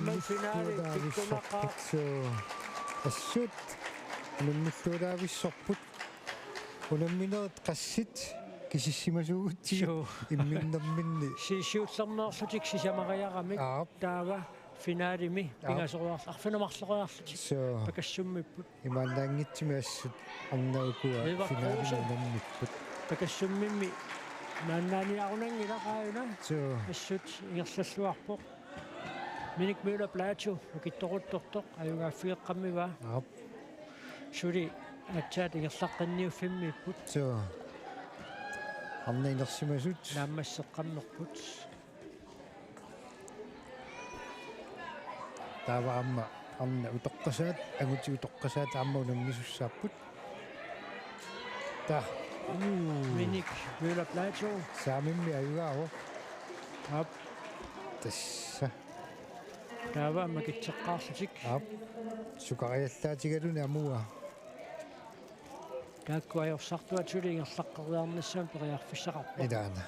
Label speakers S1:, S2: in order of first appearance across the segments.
S1: унаммиллуудависсорпут суу ассут унаммиллуудависсорпут унамминерит qassит кисиссимасуугутти имминнэрминни
S2: сиуллернеерлутик сисамариарамик таава финалими пингасоруарс арфинамарлеруарлутик пакассуммиппут
S1: имааннаангитсими ассут арнаукуа финалимунаммиппут
S2: пакассуммимми нааннааниарунангилақааюна ассут ингерллаллуарпоқ миник мюла плачу укитторуттортоқ аюгааффиеққаммива сули атсаат ингерлаққинниуффиммиппут
S1: арнаинерсимасут
S2: нааммассеққаммерпут
S1: таава амма арна утоққасаат агути утоққасаат аамма унаммисуссааппут та
S2: миник мюла плачу
S1: саамимми аюгааво тасса
S2: таава макитсеққаарлутик
S1: сукариаллаатигалуни амуа
S2: каккуайорсартуатсули ингерлаққериарнассаам периарфиссақарпа
S1: идаана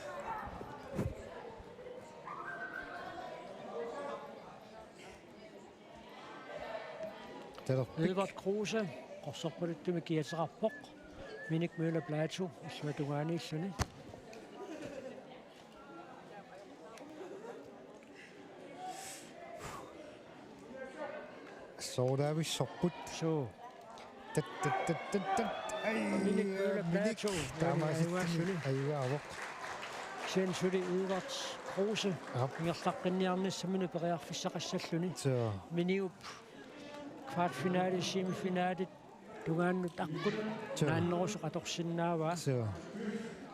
S2: Edvard Kruse qorsorpaluttumik kiaterarpoq minik møla plato ismatugaaniissuni
S1: soodaavissorput
S2: so minik møla plato
S1: taamaasittuni ayuaavoq
S2: sensuli Edvard Kruse ingerlaqqinniarnissamuni periarfissaqassalluni miniup kvartfinale semifinale tungaannut aqqut naannerusoqatorsinnaavaa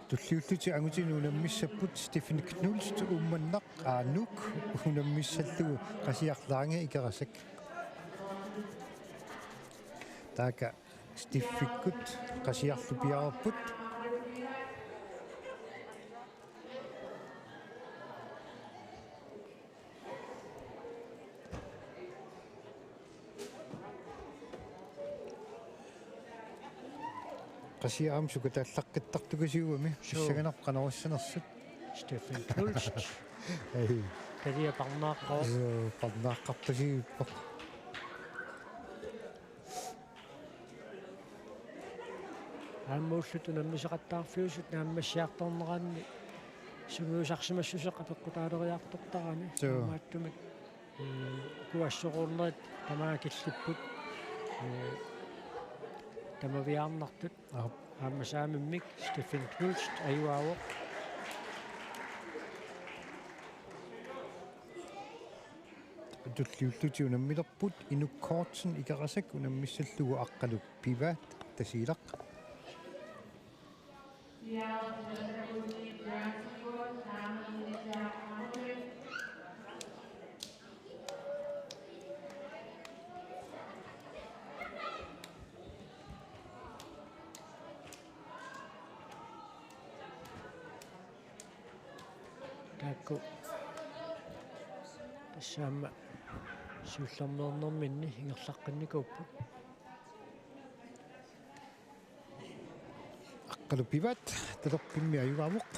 S1: tulliulluti angutinu unammissapput Stephen Knulst ummannaq aanuk unammissallugu qasiarlaange ikerasak taaka Stiffikkut qasiarlupiarerput qasiaram suka taallaqqittaqtukasiuami sissaganaq qanarussanarsut
S2: Stephen Knulst
S1: ei
S2: talia parnaaqqaw
S1: parnaaqqarpasiippoq
S2: ааммууллут унаммисеқаттаарфиусут нааммассиарторнераанни сумиусарсимассусеқ апеққутаалериартортарани мааттумик куассоруурнерит тамаакиллиппут тамавиарнартут ааммасаамиммик Стефен Knulst аюаавоқ
S1: tulliulluti unammilerput inukkoortsen ikerasak unammissallugu aqqaluk pivaat tasiilaq
S2: таакку тассаама сиуллернернэрминни ингерлаққинникууппут
S1: aqqaluk pivaat talerpimmi ayuaavoq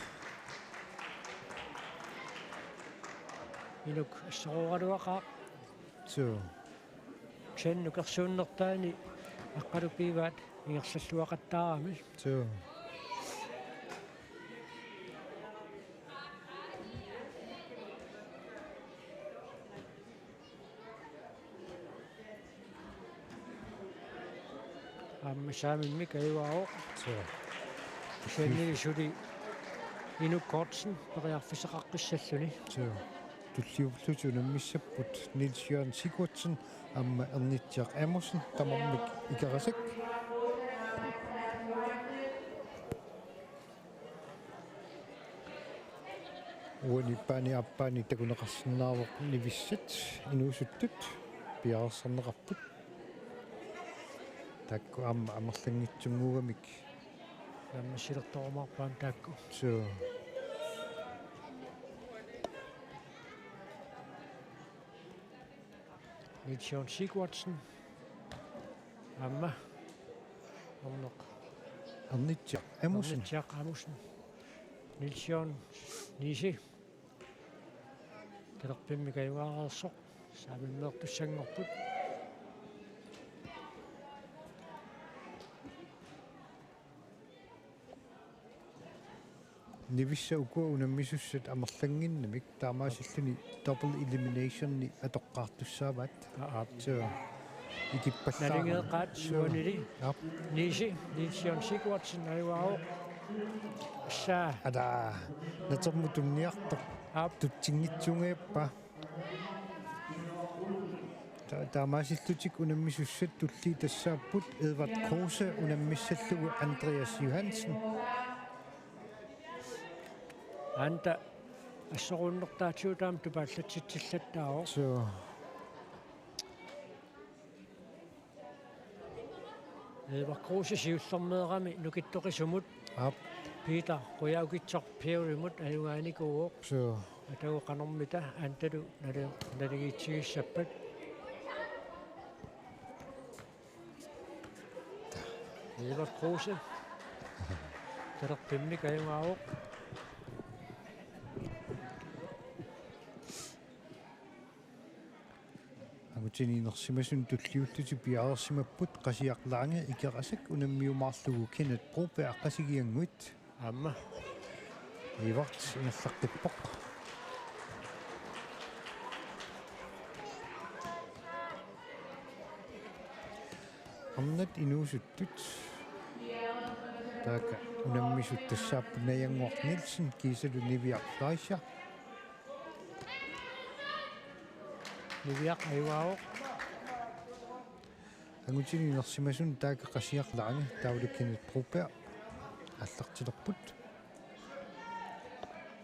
S2: инук ассоруугалуақаа ксеннукерсууннертаани аққалупииваат ингерллуақаттаарами ааммасаамиммик аюао ксенни сули инуккортсен периарфисеқаққиссаллуни
S1: tulliulluti unammissapput Niels Jørgen Sigurdsen amma Ernitjaq Emersen tamarmik ikerasak uanippaani appaani takuneqarsinnaavoq nivissat inuusuttut piarersarneqarput takku amma amerlangitsunguugamik
S2: аммасилерторомарпаан таакку Niels Jørgen Sigurdsen amma орнеқ
S1: Ernitjaq Emersen
S2: Niels Jørgen Nisi талерпимми каюаарерсоқ Saamimmeertussangorput.
S1: Nivissa ukua unamisussat amerlanginnamik taamaasilluni double elimination ni atoqqaartussaavat. So ikippallaa.
S2: Nalingeeqaat suanili. Nision Sigurdsson aiwao. Saa.
S1: Ada natormutunniartoq. Tutsinngitsungeeppa. Taamaasillutiik unamisussat tulli tassaapput Edvard Kruse unammissallugu Andreas Johansen.
S2: Anta assorunnertaatiutaam tupaallatsitsillattaao.
S1: So
S2: Edvard Kruse siullermeerami nukittoqisumut. Peter qoyaukitsorpiurimut alungaanikuuoq.
S1: So
S2: Atauqanermita antalu naligiitsigissappat. Edvard Kruse. Talerpimmik alungaaoq.
S1: agutiniinersimasun tulliulluti piaarsimapput qasiaqlaanga ikerasak unammiumaarlugu Kenneth Broberg qasigianguit
S2: Amma.
S1: ivart ingerlaqqippoq amnat inuusuttut taaka unammisut tassaappu najanguart Nielsen kiisalu niviarlaisia
S2: Niviaq aiwaaoq.
S1: agutiniinersimasun taaka qasiaqlaanga taulu Kenneth Broberg аллартилерпут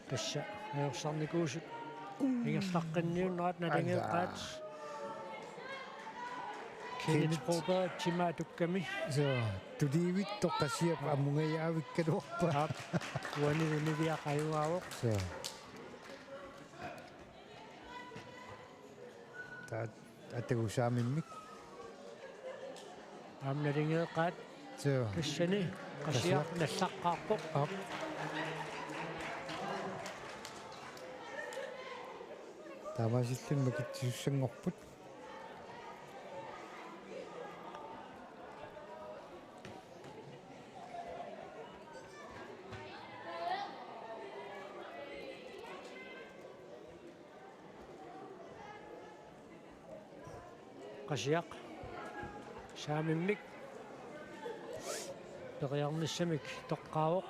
S2: Tassa ajorsornikuusut. Ingerlaqqinniunnaat nalingeeqqaat. Kenneth Broberg timaatukkami.
S1: so tuliivit toqqasiap amungayaavikkaluorpa
S2: Uanilu niviaq aiwaaoq.
S1: so ta atagusaamimmik
S2: Nalingeeqqaat.
S1: so
S2: Tassani qasiaq nallaqqaarpoq.
S1: taamaasillun makitsisussangorput
S2: Qasiaq. Saamimmik. Periarnissamik toqqaavoq.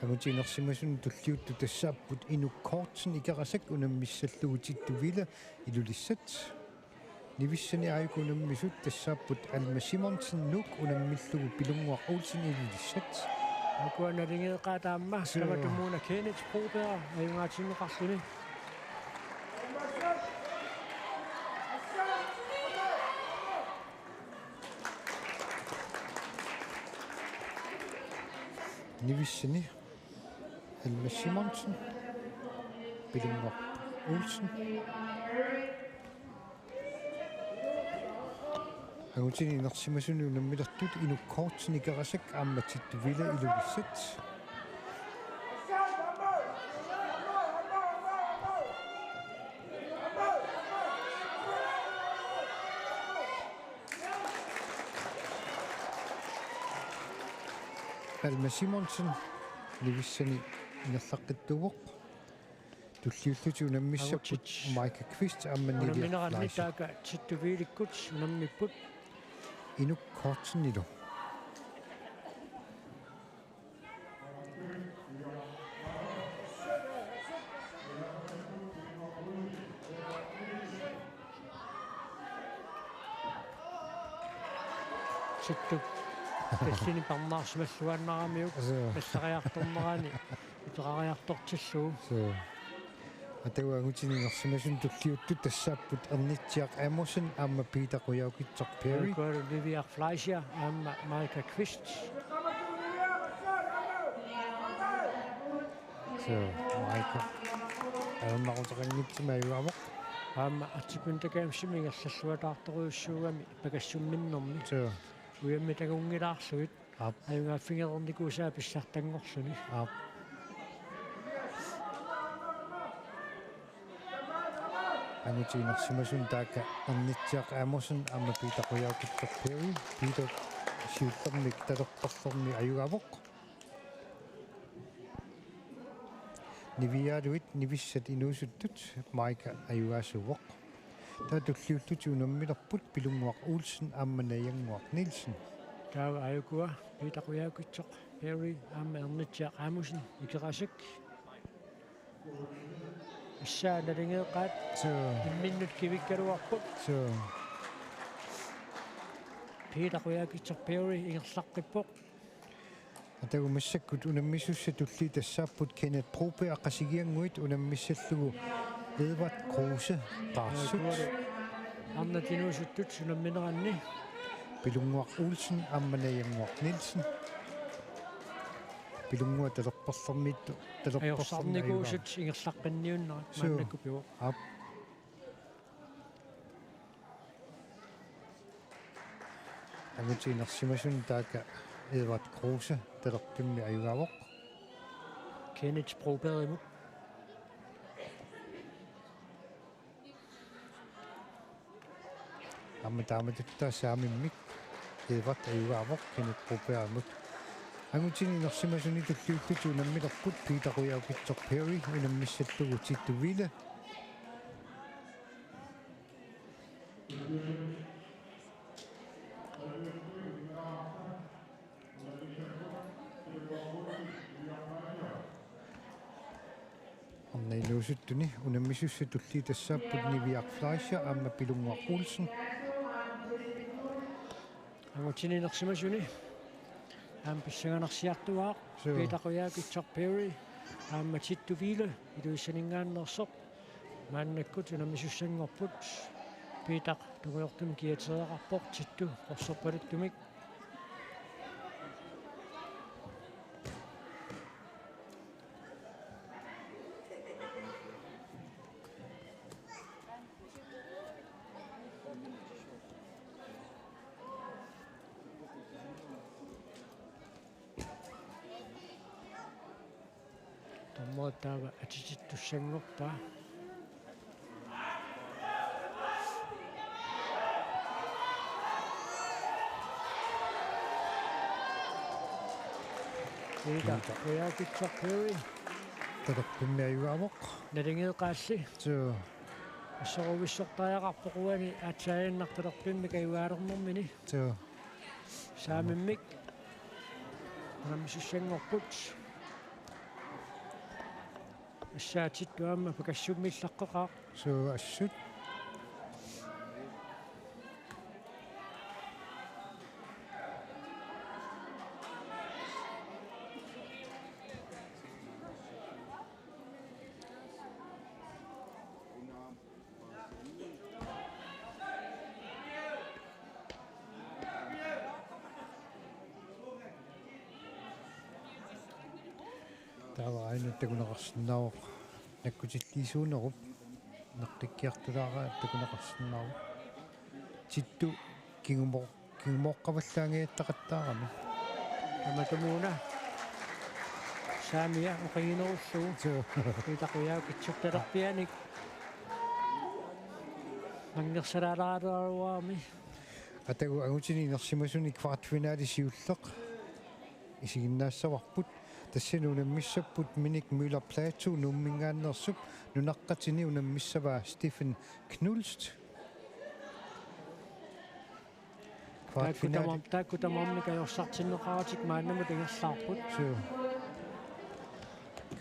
S1: agutiinersimasun tulliuttu tassaapput inukkortsen ikerasak unammissallugu ilulissat nivissani aikunammisut tassaapput Alma Simonsen nuk unammillugu Pilunguaq Olsen ilulissat
S2: Akua nalingeeqqaataamma. Tamatumuuna Kenneth Broberg ayungaatimeqarluni.
S1: nivissani Alma Simonsen Pilunguaq Olsen agutiinersimasun unammilertut inukkortsen ikerasak aammatituvila ilulissat Alma Simonsen nivissani ingerlaqqittuvoq tulliulluti unammissapput Maika Kvist
S2: Unammineranni taaka tittuviilikkut unammipput.
S1: inukkortsen ilu
S2: Sittu. Tassini parnaarsimalluannaramiuk. Passariartornerani. Iterariartortilluu.
S1: so atauagutininersimasun tulliuttu tassaapput ernitsiaq Emerson aamma Peter Qoyaukitsorpiari
S2: Kualu Niviaq Fleischer. Amma Maika Kvist.
S1: so Maika ernaruteqanngitsimaiuamoq
S2: Amma atipundakaamsimingerlalluataartoruussuugami pakassumminnermi.
S1: so
S2: Uyammi tagungilaarsuit.
S1: ap
S2: Ayungaaffingerernikuusaa pissartangorluni.
S1: ap ангутиинерсимасун таaka арнитсиақ аамерсун аама питақуяукиттарпиуи питер сиуттермик талерпарлэрми аюгавоқ нивиаалуит нивиссат инуусуттут майка аюгаасувоқ таатуллиуттути унаммилерпут пилунгуақ уулсен аамманаянгуақ нилсен
S2: таава аюкуа питақуяукитсоқ пери аама арнитсиақ аамусин икерасик иссаа налингеэқаат имминнут кивиккалуарпут питақуяукитсоқ пери ингерлаққиппоқ
S1: атагу массаккут унаммисусса тулли тассааппут Кенет Пробе аққасигиангуит унаммиссаллугу Edvard Kruse Barsut
S2: арнатинуусуттут сунамминеранни
S1: Pilunguaq Olsen амманаянгуақ Нилсен Pilungua талерпарлэрмитту
S2: аёрсарникуусут ингерлаққинниуннера мааннаккупиу
S1: ап агутинерсимасун таaka Edvard Kruse талерпимми аюгавоқ
S2: Kenneth Broberg
S1: амма тааматутта саамиммик Edvard аюгавоқ Kenneth Broberg агутинерсимасуни туллиуттуту наммилерпут питақуяукитсоқ Perry унаммиссаллугу Титтувиле Nailusuttuni unammissussatulli tassaaput Niviaq Fleischer aamma Pilunguaq Olsen
S2: агутинерсимасуни аам писсаганерсиартуаақ питақуяукитсоқ Perry аама Титтувиле илуиссанингааннерсоқ мааннаккут унаммиссуссангорпут питақ тугуйортум киатереқарпоқ титту орсерпалуттумик таммотаава атититтуссангорпаа питақуяукитсоқ Perry
S1: талерпимми аюгавоқ
S2: налингеэқаасси ассорувиссортааяқарпоқуани аатсааяннарталерпимми каюгаалернэрмини саамиммик наммисуссангорпут ассаатиттуамма пакассуммиллаққеқаа
S1: ассут таава айнаттагунеқарсиннаавоқ наккутиллиисуунеруп неққиккиартулаараа такунеқарсиннааву титту кигумоққаваллаангиаттақаттаарами
S2: аматумуна саамия оқигинеруллугу питақуяукитсоқ талерпианик мангерсалаалааруаруами
S1: атагу агутининерсимасуни квартфинаали сиуллеқ исигиннаассаварпут тассину унаммиссаппут Minik Müller Plato нуммингааннерсуп нунаққатини унаммиссаваа Стефен Кнулст
S2: тааккутамаммика йорсартиннеқаратик мааннаму тагерлаарпут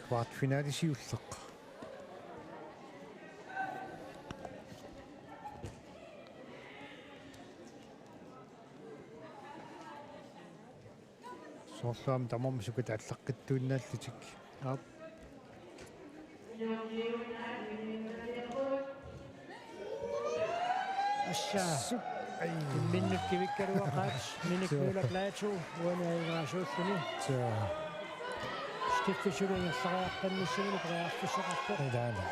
S1: квартфинаали сиуллеқ сорлуам тамармсукат аллаққиттуиннааллутик
S2: ап ассаа миннут кивиккалуақаат Minik Müller Plato уанаигаасууллуни стиффисулингерлариаққанниссагуну преарфиссақарпоқ
S1: таана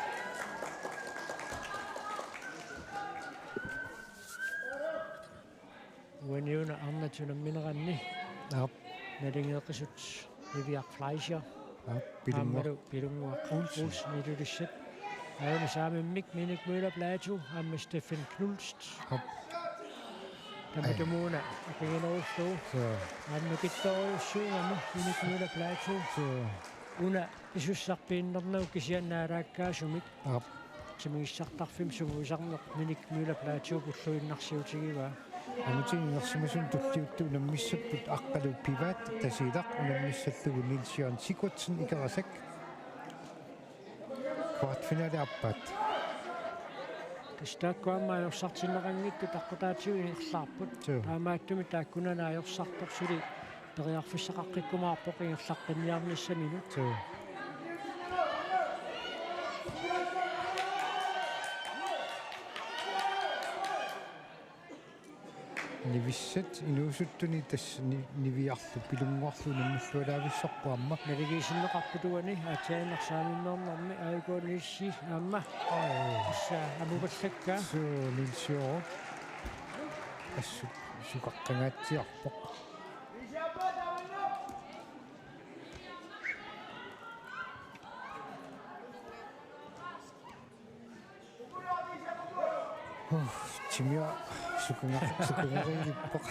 S2: уаниуна арнатунамминеранни
S1: ап
S2: налингеэқисут Niviaq Fleischer
S1: Pilunguaq
S2: Pilunguaq Olsen ilulissat Auna Samimmik, Minik Møller Plato, Amma Steffen Knulst.
S1: Op.
S2: Tamadamuna, Akingen Oslo.
S1: Så,
S2: Amma Kittorussuu, Amma Minik Møller Plato.
S1: så,
S2: Una isusarpiinnernauk kisiannaaraakkaasumik.
S1: op.
S2: Timissartarfim suguisarneq Minik Møller Plato pulluinnarsiutigiva.
S1: Amutin ngersimasun tulliuttu unammissapput aqqalu pivaat tasiilaq unammissallugu Nils Jørgen Sigurdsen ikerasak. Kvartfinale appat.
S2: Tastaakkuamma ajorsortinnerangikku taqqutaatiuini erlaarput.
S1: Joo.
S2: Taamaattumi taakkunana ajorsortorsuli periarfissaqaqqikkumaarpoq ingerlaqqinniarnissami.
S1: Så, nivissat inuusuttuni tass niviarlu pilunguarlu namullualaavissarpuamma.
S2: Navigationneqarputuani ataanersaamimmeernermi aikuunissi aamma issa amuvallakka
S1: Så Nils Jørgen assu sukaqqangaatsiarpoq. Timia sukangaqarippoq.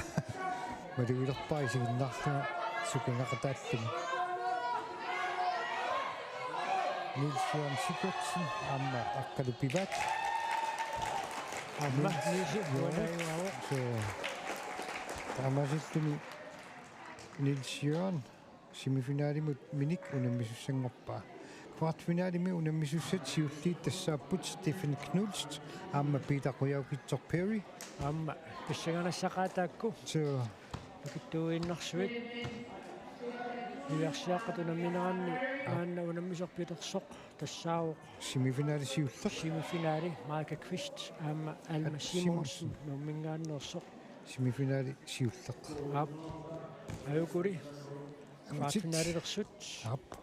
S1: Maluilerpaa isiginnarlunga sukangaqataallumi. Nils Jørgen Sigurdsen amma aqqalupivaat.
S2: aamma niisi uanaiuawo
S1: Så tamasillumi Nils Jørgen semifinalimut minik unammisussanngorpaa. Kvartfinalimi unammissussat siulliit tassaapput Steffen Knulst amma Peter Ryau-Kittor Perry.
S2: aamma pissaganassaqaataakku
S1: Så
S2: kittuuinnersuit Iversiaqqatunammineranni aanna unammisorpitersoq tassaavuq
S1: semifinale siullerl
S2: semifinaali Marka Kvist aamma Alma Simonsen nummingaannersoq
S1: semifinale siulleq.
S2: aap ajukuri kvartfinaalilersut
S1: Ap.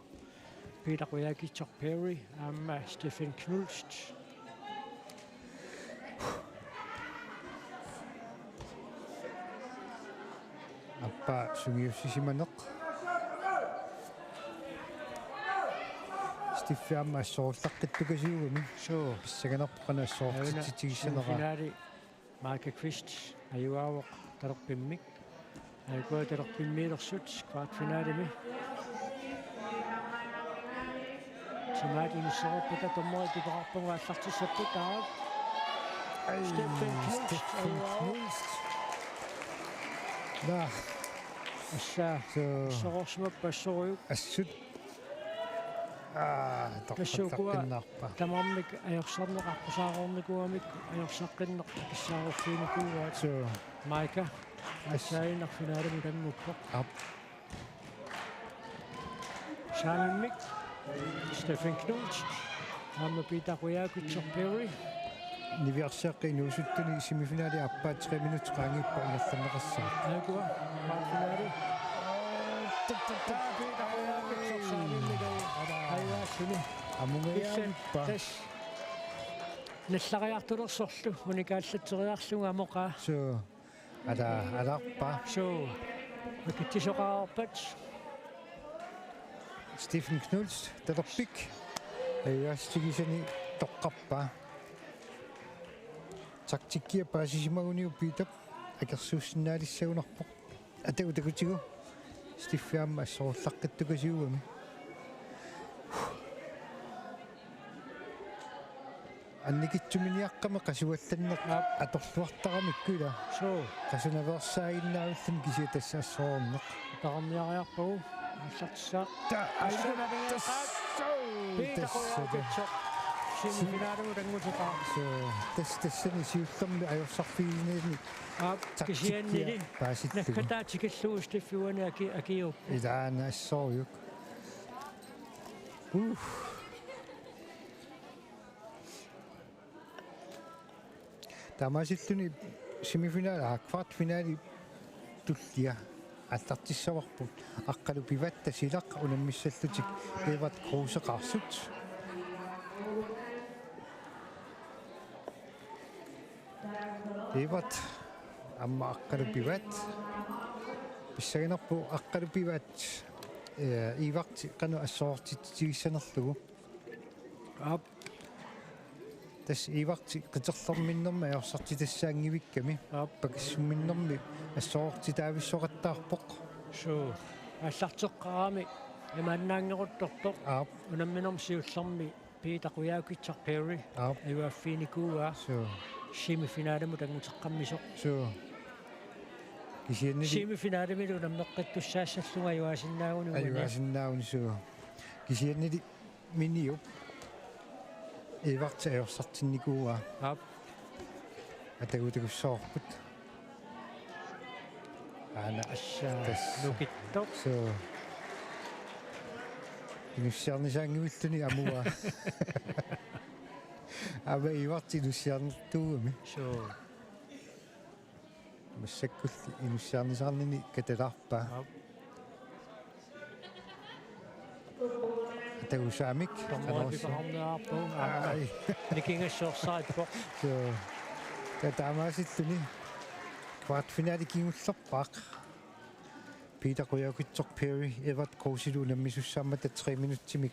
S2: Peter Ryau-Kittor Perry aamma Steffen Knulst
S1: Appa sungiussisimaneq. Stiffiamma assoorlaqqittukasiugumi.
S2: so
S1: Pissaganarpaqana assoortitsitigissanera.
S2: Finaali Marka Kvist ajuaavoq talerpimmik ajukua talerpimmiilersut kvartfinaalimi Simaatinisserupputa tommoitiqarpunga allartissapput aap Steffen Knulst ajuaavoq
S1: Da,
S2: assaa
S1: så
S2: sororsimappa assoriuk
S1: assut.
S2: Tassukua.
S1: Torqattaqqinnaarpa.
S2: tamarmik ajorsarneqarpusaaqornikuamik ajorsaqqinneq kissaarufiinikuugaat
S1: Så
S2: Maika assaainnerfinaalimi tammuppoq
S1: ap.
S2: Saamimmik Steffen Knulst aamma Peter Ryau-Kittor Perry
S1: Niviarsiaqqi semifinale appa 3 minutter qaangippa ingerlanneqassaa.
S2: ajukua kvartfinaali Peter Ryau-Kittor saamimmik ajaassuni
S1: Amungayaamippa.
S2: tas nallariartulersorlu unikaallatteriarluga amoqa
S1: Så alarpa.
S2: so makittisoqaarpat
S1: Steffen Knulst talerpik. Ayastigisani toqqarpa. Taktikkia paasisimaguniu piitap akersuussinnaalissagunarpoq. Atagutakutigu. Stiffiamma assoorlaqqittukasiugami. Annikitsuminiaqqama qasuallanneq atorluartaramikkula.
S2: so
S1: Qasunaversaainnaarullun kisiatassaassоорнеq.
S2: taqarniariarpagu аллартисаа
S1: Ta
S2: Peter Ryau-Kittor семифинaalу тангутеқаа
S1: So тассани сиуллерми ajorсарфигинеерни
S2: кисианнили
S1: пааситтугу.
S2: наккатаатикаллуу стиффиуани акиуп
S1: Илаана ассоориук. Тамасиллуни семифинаал квартфинаали туллиа аллартиссаварпут аққалу пиватта силақ унаммиссаллутик Эват Крусеқарсут. Эват амма аққалу пиват писсагинарпу аққалу пиват иварти қану ассоортитсигиссанерлугу.
S2: ап
S1: тас иварти қитерлэрминнэрма аерсарти тассаангивикками пакиссумминнэрми ассоорти таависсоқаттаарпоқ
S2: so аллартеққарами имааннаангерутторто унамминерм сиуллэрми пиитақуяукитсар Perry аюаффиникууа
S1: so
S2: семифиналэму тангутеққаммисоқ
S1: so кисианни
S2: семифиналэмилу наммеққиттуссаассаллунга юаасиннаагуни
S1: аюасиннаагуни so кисианни миниуп иварти аерсартинникууа атагутагуссоорпут ана
S2: ассаа нукиттоқ
S1: so инуссиарнисаангивиллуни амуа аба иварти инуссиарнэртуугами
S2: so
S1: массаккулли инуссиарнисаарнини каталарпаа атагусаамик
S2: томмаапипарнеарпу никингассоорсаатпоқ
S1: so татаамаасиллуни квартфинали кингуллерпаақ пиитақуяукитсоқ Perry Everett коусилу наммисуссаамата 3 минуттимик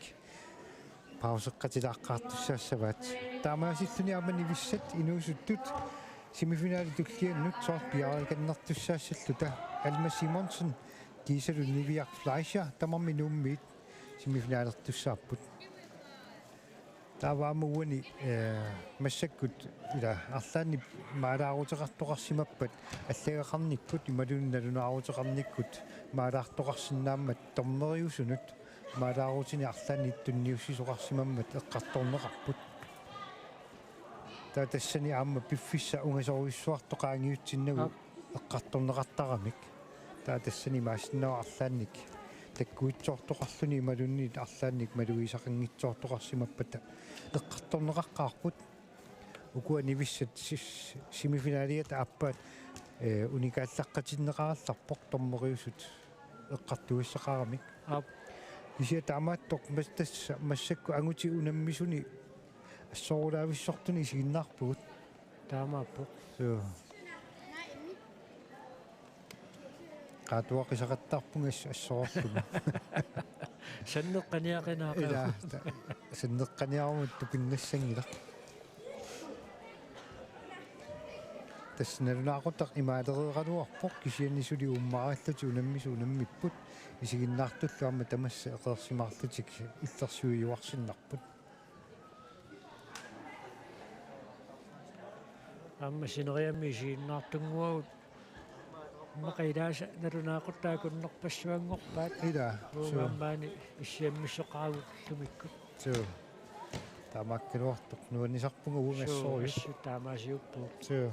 S1: паусеққатилааққаартуссаассаваат таамаасиллуни амани виссат инуусуттут семифинали туллианнут соор пиариканнартуссаассаллута Alma Simonsen кисалу нивиар Fleischer тамарми нууммиит семифиналертуссааппут таваамугуни массаккут ила арлаани маалаарутеқартоқарсимаппат аллагақарниккут ималунналунаарутеқарниккут маалаартоқарсинааммат торнериусунут маалаарутини арлаани тунниуссисоқарсимаммат эққарторнеқарпут таатассани аама пиффисса унгасоруиссуартоқаангиутсиннагу эққарторнеқартарамик таатассани маасиннаа арлаанник таккуитсоортоқарлуни ималунни арлаанник малуисақангитсоортоқарсимаппата эққарторнеқаққарпут укуа нивиссат семифиналиат ааппаат уникааллаққатиннеқаралларпоқ торнериусут эққартуиссақарамик исиа таамааттоқ мастасса массакку ангути унаммисуни ассоорулаависсортуни сигиннаарпугут
S2: таамааппоқ
S1: so qaatuaqisaqattaarpungas assoortugu
S2: саннеққаниақинаақа
S1: ила саннеққаниарумут тупиннассангила тассналунаақутақ имаалерееқалуарпоқ кисианнисули уммаараллути унаммисуунаммиппут исигиннаартуллуарма тамасса эқерсимаарлутик иллерсуиуарсиннарпут
S2: амма синериамми сииннаартунгуагут мақидааса налунаақуттаакуннерпассуангорпаат
S1: ила
S2: уаммаани иссиаммиссоқаагут лумиккут
S1: so таамааккалуартоқ нуаннисарпунга уунгассориу
S2: таамаасиуппу
S1: so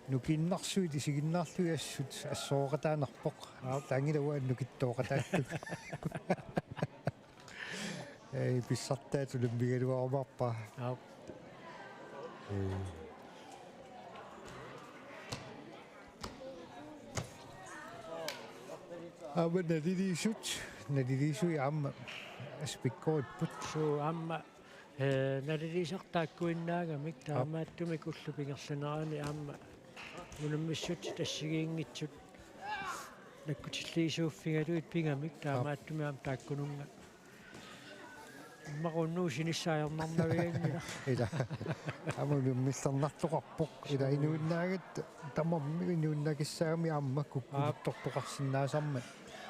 S1: нукиннарсуит исигиннаарлуи ассут ассооқатаанарпоқ таангилауа нукиттооқатааттук писсартаатулум мигалуарумарпаа ама налилисуи аама аспиккоиппут
S2: so амма налилисартааккуиннаагамик таамааттуми куллупингерланерани аама унаммиссут тассигиингитсут наккутиллиисууффигалуит пингамик таамааттуми аама тааккунунга мақуннуусиниссаажернарнавиангила
S1: ила амулу миллернарлоқарпоқ ила инуиннаагат тамарми инуиннагиссаагами аама куккулуттортоқарсинаасарма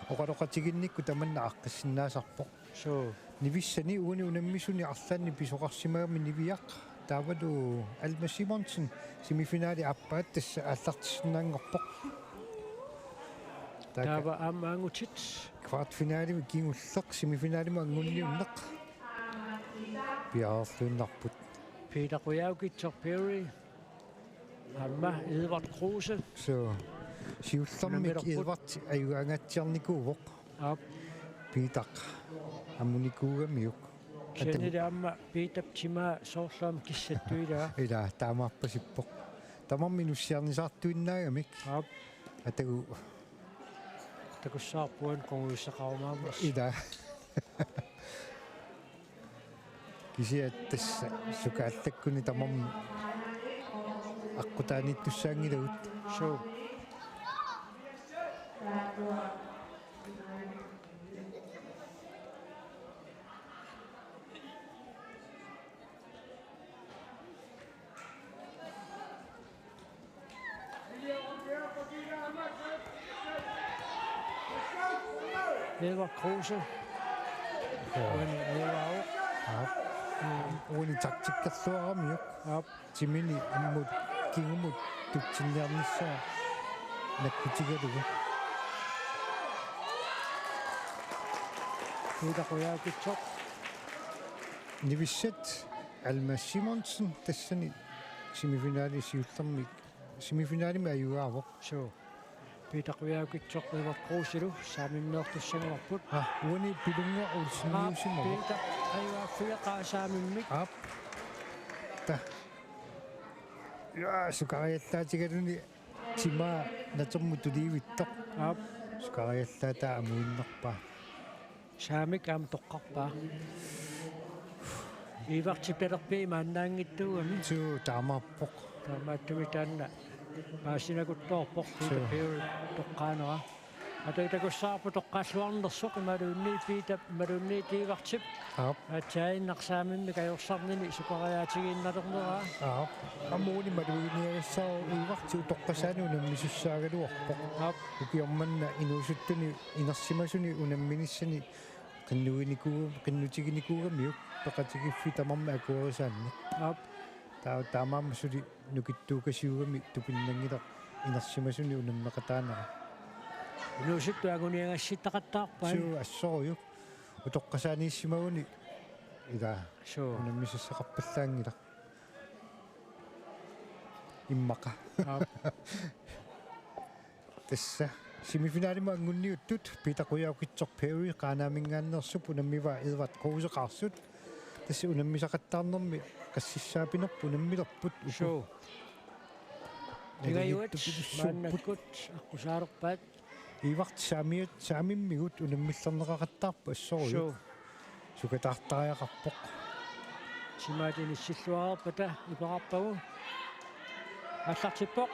S1: оқалоқатигинникку таманна аққиссинаасарпоқ
S2: so
S1: нивиссани уни унаммисуни арлаанни писоқарсимагами нивиақ таавалу Alma Simonsen семифинали аппаат тасса ааллартиссинаангорпоқ
S2: таава аамаангутит
S1: квартфиналими кингуллеқ семифиналима ангунниуннеқ пиаарлуиннарпут
S2: пиитақуяукитсор Perry амма Edvard Kruse
S1: so сиуллэрмик Edvard аюангатсиарникуувоқ пиитақ аммуникуугамиук
S2: кенеда амма пиитаптима соорлаам киссаттуилаа
S1: ила таамаарпасиппоқ тамарминуссиарнисаартуиннаагамик атагу
S2: такуссаарпуан конгуссақарумаамас
S1: ила кисиаттасса сукааллаккуни тамарми аққутааниттуссаангилагут
S2: so Edvard Kruse. Uani Eivao.
S1: уни тактиккерлуарамиук
S2: Ап.
S1: тимини аммут кингумут тутсинниарниссаа наккутигалугу
S2: Peter Røgergitsok.
S1: нивиссат Alma Simonsen тассани семифинаали сиуллэрмик семифинаалима аюгаавоқ
S2: Så. Peter Røgergitsok Edvard Kruse lu. Saamimmeortussangorput.
S1: уани пилунгуа улсинниусимма
S2: Peter Aiva fyqa saamimmik.
S1: ап та я сукариаллаатигалуни тима натерму тулиивиттоқ
S2: Ап.
S1: сукариаллаатаа амуиннерпаа
S2: Saamik am toqqarpa. Ivarti pelerpi mannaangittuami.
S1: ту таамаарпоқ
S2: Taamaattumitaanna. Paasinaguttoorpoq Peter Peter toqqaanera. Ataitakussаарpu toqqaasluarnersuq maluunni Peter maluunni tiivartip.
S1: ап
S2: Atsaainnarsaamimmik ajorsaarnini sukariaatigiinnalerneraa.
S1: аммууни малуиниагассаа уиварту тоққасаану наммисуссаагалуарпоқ
S2: Ап.
S1: укиорманна инуусуттуни инерсимасуни унамминиссани qinnutiginicuugamiuk peqatigiffi tamarma akuerisaanni
S2: Ап.
S1: таамааммасули нукиттуукасиугами тупиннангилақ инерсимасуни унаммеқатаанера
S2: Inuusuttu aguniangassittaqattaarpai.
S1: суу ассоруйук утоққасаанииссимагуни ила
S2: So.
S1: унаммисассақарпаллаангилақ иммақа
S2: Ап.
S1: тасса семифиналима ангунниуттут питақуяукитсор Перри qaaнаамингааннерсуп унаммива Edvard Kruse qaarsut тасса унаммисақаттаарнэрми qassissaapinерпу унаммилерпут
S2: So. Tigayuat maannakut aqusaalerpaat.
S1: иварт саамиммигут унаммиллернеқақаттаарпу ассоруйу
S2: So.
S1: сукатаартариақарпоқ
S2: Simaatinissilluarpata ipararpagu. Аллартиппоq.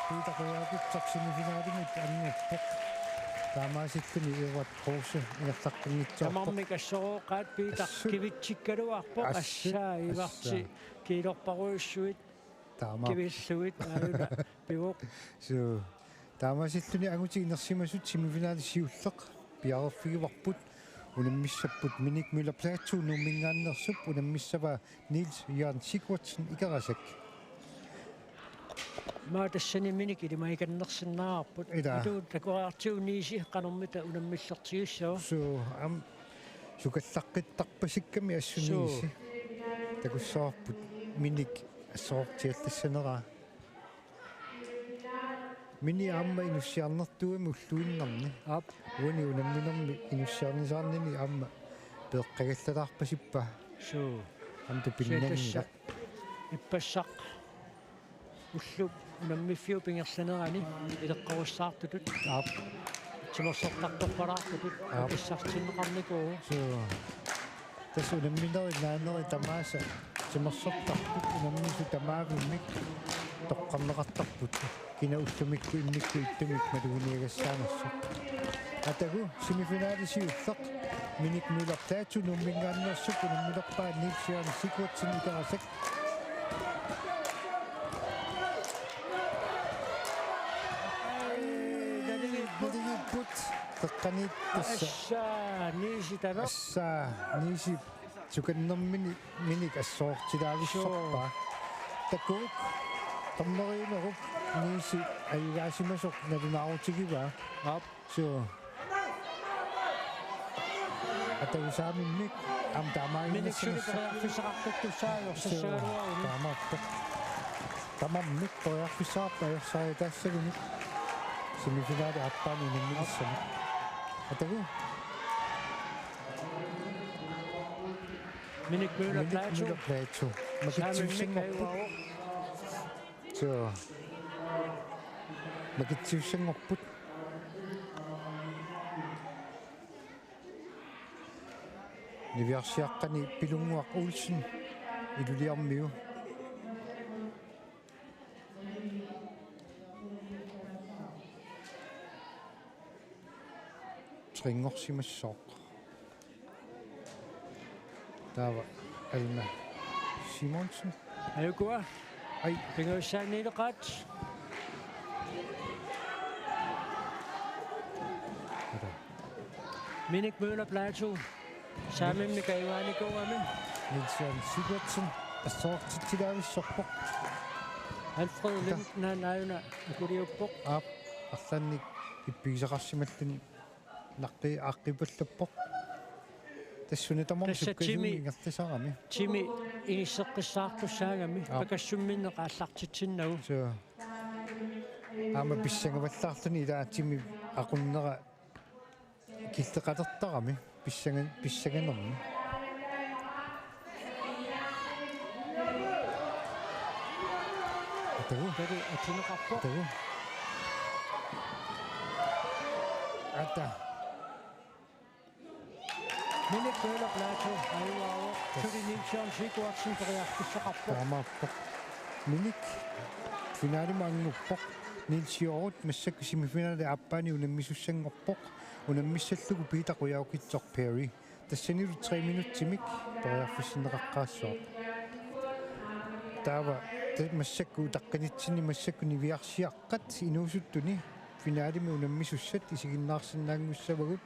S1: питақуяукитсор семифиналимут аннаппоқ таамаасиллуни Edvard Kruse инерлаққингитсааппоқ
S2: Tamarmik assoroqaat Peter kivitsikkaluarpoq assaa ivarti kiilorparuissuit
S1: таама
S2: kivissuit aayuna pivuq.
S1: so таамаасиллуни агути инерсимасут семифинаали сиуллеқ пиарерфигиварпут унаммиссаппут Minik Møller-Plato нумингааннерсуп унаммиссава Niels Jørgen Sigurdsson икерасак
S2: Maa tassani minik ilimaikannersinnaarput.
S1: Ida.
S2: Atu takuartiuniisi qanormita unamillertiussua.
S1: so am сукаллаққиттарпасикками ассунииси такуссаарпут Minik ассоортиаллассанераа мини амма инуссиарнертуами уллуиннарни
S2: Ап.
S1: уани унамминерми инуссиарнисаарнини амма пеэққагаллалаарпасиппа
S2: So.
S1: амту пиннангила
S2: Ippassaq ullup unammifiu pingersanerani ileqqorussaartutut
S1: аап
S2: timorsortartorpalaartutut issartinneqarnikuu.
S1: so тасу унамминери наанери тамааса тимерсортарпут унаммису тамаагуммик тоққарнеқартарпут кина уллумикку иммикку иттумик малугиниагассаанерсу атагу семифинаали сиуллеқ Minik Møller-Plato нуммингааннерсуп унаммилерпаа Niels Jørgen Sigurdsson икерасак пут теққанит тасса
S2: Assaa niisitano.
S1: ассаа ниси суканнэрмини Minik ассоортилаависсорпаа такуук таммериинеруп ниси аюгаасимасоқ налунаарутигива
S2: Ап.
S1: so атагусаамиммик ам
S2: Minik
S1: таамаиннссаа
S2: suliqariarfisaqartuktusaayorsassagaluaruni.
S1: таамааппоқ тамаммик тояарфиссаарпа аерсаа таассагуни семифинаали аппаани нэммиссами атагу
S2: Minik Møller-Plato.
S1: Møller-Plato
S2: Saamimmik
S1: so макитсиуссангорпут нивиарсиаққани пилунгуақ Olsen илулиармиу трингорсимассооқ таава Alma Simonsen
S2: Ayukua.
S1: ай
S2: Pingerussaanniileqaat. Minik Møller Plateau. Sammen med Kaiwanikoami.
S1: Nielsen Sigurdsen ассоортитсилаависсорпоқ
S2: Alfred Lindner Nauna Akuriuppoq.
S1: аап арлаанник иппигисақарсималлуни наққи ааққипаллаппоқ тассуни тамам суккисунгингертисарами
S2: Jimmy инисеққиссаартуссаагами пакассумминне qaallартитсиннагу.
S1: so ама писсангаваллаарлуни илаатими ақуннера киллеқалертарами писсаганерми
S2: Tadi atинеқарпоқ.
S1: ата
S2: Minik Møller Plateau аюаава. Тулиничон сикуарсин периарписсақарпоқ.
S1: таамааппоқ миник финалимаангуппоқ нилсиорут массакку семифинале аппаани унаммисуссангорпоқ унаммиссаллугу питақуяукитсор пери тассанилу 3 минуттимик периарфиссинеқаққаассоо таава массакку таққанитсини массакку нивиарсиаққат инуусуттуни финалими унаммисуссат исигиннаарсинаангуссавагут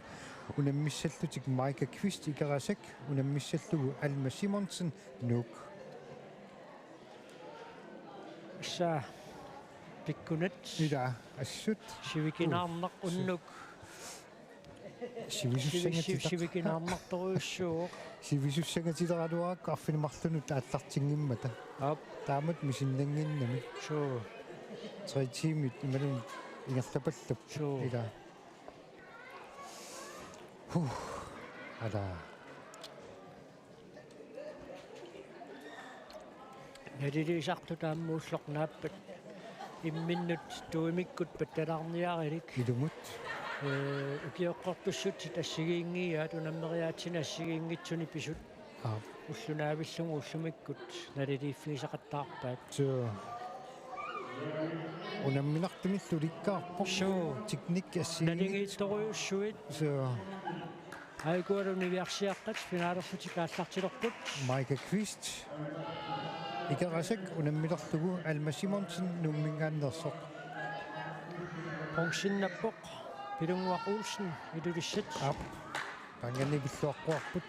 S1: унаммиссаллутик Майка Квист икарасак унаммиссаллугу Алма Симонсен нук
S2: Са пиккунат
S1: ида ассут
S2: сивикинаарнақ уннук сивикинаарнарторуйуссуу
S1: сивисуссагатилераluaak арфинемарлунут ааллартингиммата
S2: ап
S1: таамат мисиннангиннами
S2: суу
S1: 3 тимит ималун ингерлапаллуп ида ада
S2: надилисарту тааммууллорнааппат имминнут туимиккут патталаарниарилик
S1: илумут
S2: укиоққортуссут тассигиингиаат унаммериаатсина ассигиингитсуни писут уллунаавиллугу уллумиккут налилииффигисақаттаарпаат
S1: so унамминартумиллу ликкаарпоқ техник ассигин
S2: налингиитторуйуссуит
S1: so
S2: айгуалуниверсиаққат финаалерлути кааллартилерпут
S1: Майка Квист икарасак унаммилерлугу Алма Симонсен нуммингааннерсоқ
S2: понсиннаппоқ пилунгуақуулсин илулиссат
S1: ап пангани биллуаққуарпут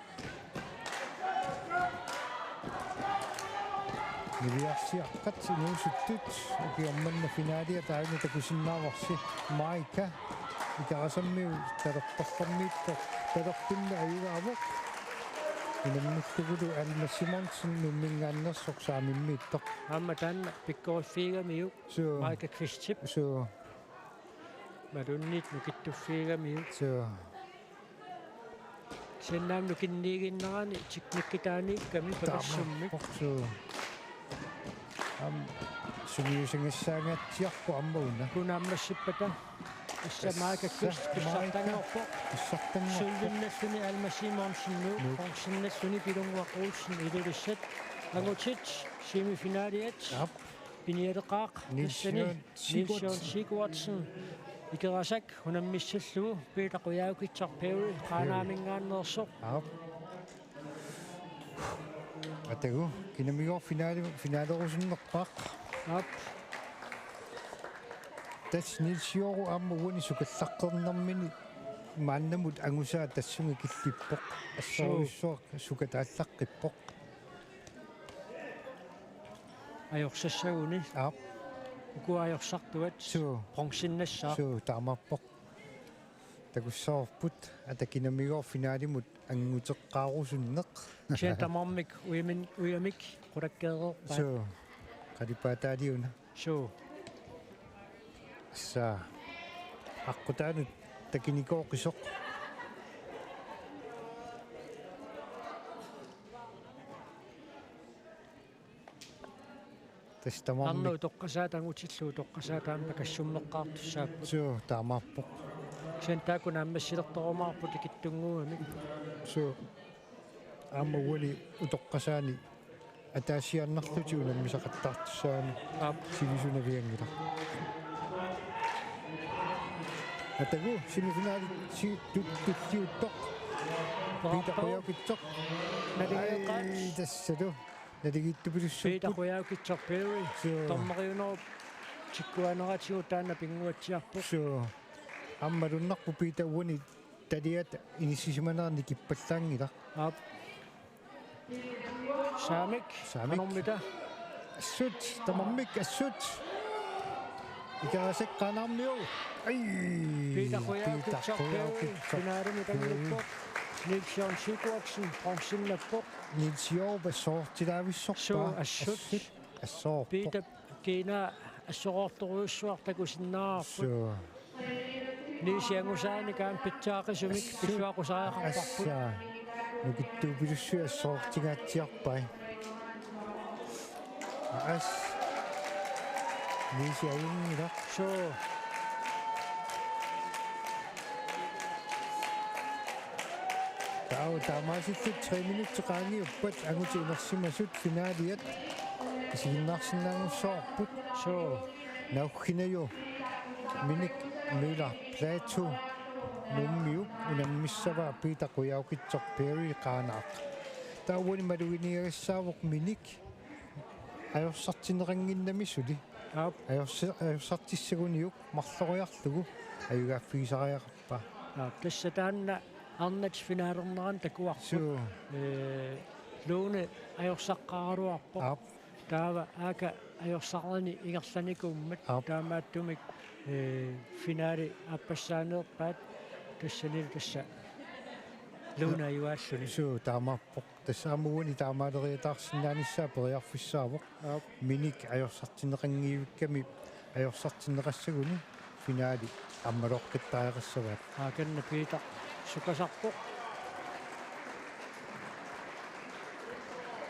S1: нивиарсиаққат инуусуттут укиорманна финалиа таавни такусиннааварси Майка икарасаммиу талерпарлэрмииттор талертунна аюгаавоқ инаммуттугулу Алма Симонсен нуммингааннерсоқ саамиммииттоқ
S2: амма таанна пиккорфигамиу
S1: so
S2: Майка Квистип
S1: so
S2: малуннит нукиттуффигамиу
S1: so
S2: сеннаам нукинниигиннерани тикниккитааниикками пакассумми
S1: so сумиусангассаангатсиарпу аммауна
S2: кунааммассиппата исса Майка Квист киссартангорпо
S1: иссартангорпо
S2: суллиннассуни Алма Симонсинну понсиннассуни пилунгуақуулсин илулиссат агутит семифиналиат
S1: ап
S2: пиниелеқаақ
S1: Nielsen
S2: Нилсион Сигурдсен икерасак унаммиссаллугу пилақуяукитсарпиуи қаанаамингааннерсоқ
S1: ап атагу кинамигор финалерусиннерпаақ
S2: ап
S1: тас нилсиору аммугуни сукаллаққернэрмини мааннамут ангусаа тассунги киллиппоқ ассоруйссуақ сукатааллаққиппоқ
S2: ajorsassaguni
S1: ап
S2: ukuajorсартуат
S1: so
S2: понсиннассаа
S1: so таамааппоқ такуссаорпут атакинамигор финалимут ангутеққаарусуннеқ
S2: сиантамармик уямик qulakkeereerpa
S1: so қалипаатаалиуна
S2: so
S1: са аққутаанут такиникооқисоқ тастамарми
S2: арну тоққасаа тангутиллуу тоққасаа таамма кассуммеққаартуссаап
S1: so таамааппоқ
S2: сиантаакуна аммассилерторумаарпут икиттунгууамик
S1: so аммауали утоққасаани атаасиарнарлути унаммисақаттаартуссаани
S2: ап
S1: сивисунавиангила атагу семифинали си туттиуттоқ питақуяукитсоқ
S2: налиеқаат
S1: тассалу налигиттупилуссуппут
S2: питақуяукитсарпиуи томмариунеруп тиккуанератигу таана пингуатсиарпоқ
S1: so аммалуннарпу питауани tadiat inisisimanaarni kippallangila
S2: Up. Samik.
S1: Samik.
S2: Kanummita.
S1: assut tamammik assut ikarasek qanaarniu ai
S2: Peter Koyaukitsarpeui. Finaarin itangippok. Nilsjørn Sigurdsen. Bronsinnappok.
S1: Nilsjorp assortilaavissor
S2: So assut.
S1: assor
S2: Peter Kina assorortoruussuartakusinnaarput.
S1: so
S2: Nisiangusaanikaan pitsaaqisumik pissuaqusaajarparput.
S1: assa nukittuupilussu assortigaatsiarpai as nisiayungila
S2: So
S1: taamaasitlut 3 minuutteqaangiuppat angutiinersimasut finaaliat isiginnaarsinnaangussоорпут
S2: so
S1: naugginayu minik mila plateau nummiuk unammissava Peter Koyaukitsarpeui qaanaaq taawani maluiniagassaavuq minik ajorsartineranginnamisuli
S2: up.
S1: ajorsartissaguniuk marloriarlugu ayugaaffigisariaqarpa
S2: Tassataanna arnat finaalerneran takuarput.
S1: so
S2: Lone ajorsaqqaaruarpoq.
S1: ap
S2: Taava aaka ajorsaarni ingerlanikummat
S1: Ap.
S2: taamaattumik finaali appassaaneerpaat tassanil tassa luna yuaalluni.
S1: so taamappoq tassaamuuni taamaaleriataarsinnaanissaa periarfissaavoq
S2: Up.
S1: minik ajorsartineqangiivikkami ajorsartineqassaguni finaali аммалоққиттааеқассаваат
S2: Aakanna Peter sukasarpoq.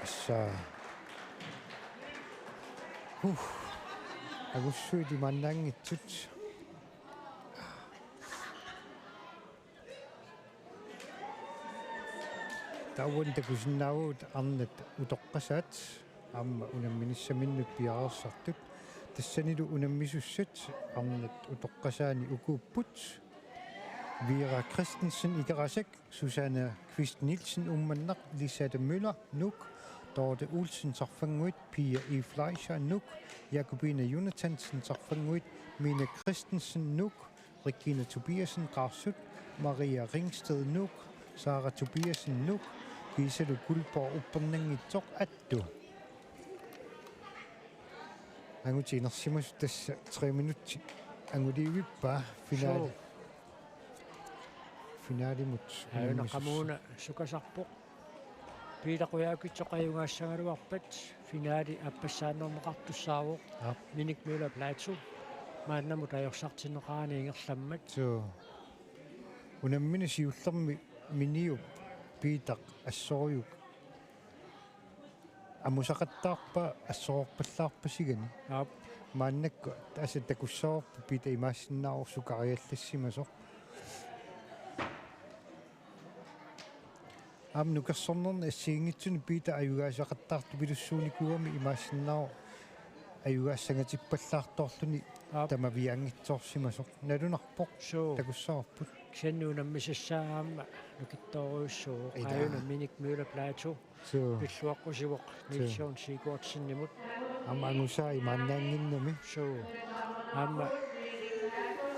S1: асса агуссуити маннаангитсут тауан такусиннаавут арнат утоққасаат аама унамминиссаминнут пиарерсартут тассанилу унаммисуссат арнат утоққасаани укууппут Vera Christensen Ikarasek, Susanne Kvist Nielsen Ummannak, Lisette Møller Nuk, Dorte Olsen Sarfanguit, Pia E. Fleischer Nuk, Jakobine Jonathansen Sarfanguit, Mine Christensen Nuk, Regina Tobiasen Grarsut, Maria Ringsted Nuk, Sara Tobiasen Nuk, Giselle Guldborg Uppernangitok Attu. Angutiner Simus tässä 3 minuuttia. Angutiivippa finaali. Finaalimut.
S2: Ayuna qamuuna sukasarpoq. Peter Koyaukitsoqajungaassagaluarpat finaali appassaannerneqartussaavuq minik mila plaatsu maannamut ajorsartineqaani ingerlammat.
S1: So. Unammina siullermi miniup Peter assoriuk. Amusaqattaarpa assoorpallaarpasigani.
S2: Up.
S1: Maannakku asa takussaorpu Peter imaassinnaaror sukariallassimasoq. Nukersornerni assiingitsuni Peter ayugaasaqattaartu pilussuunikuami imaassinnaaror ayugaassangatippallartorluni tamaviangitsoorsimasoq nalunarpoq
S2: So
S1: takussaorput
S2: sannuunammisassaamma nukittoruussuuq ayuna minik mila plaatsu
S1: so
S2: pilluaqqusivoq Nilsjørn Sigurdsenimut.
S1: amaangusaa imaannaanginnumi
S2: So amma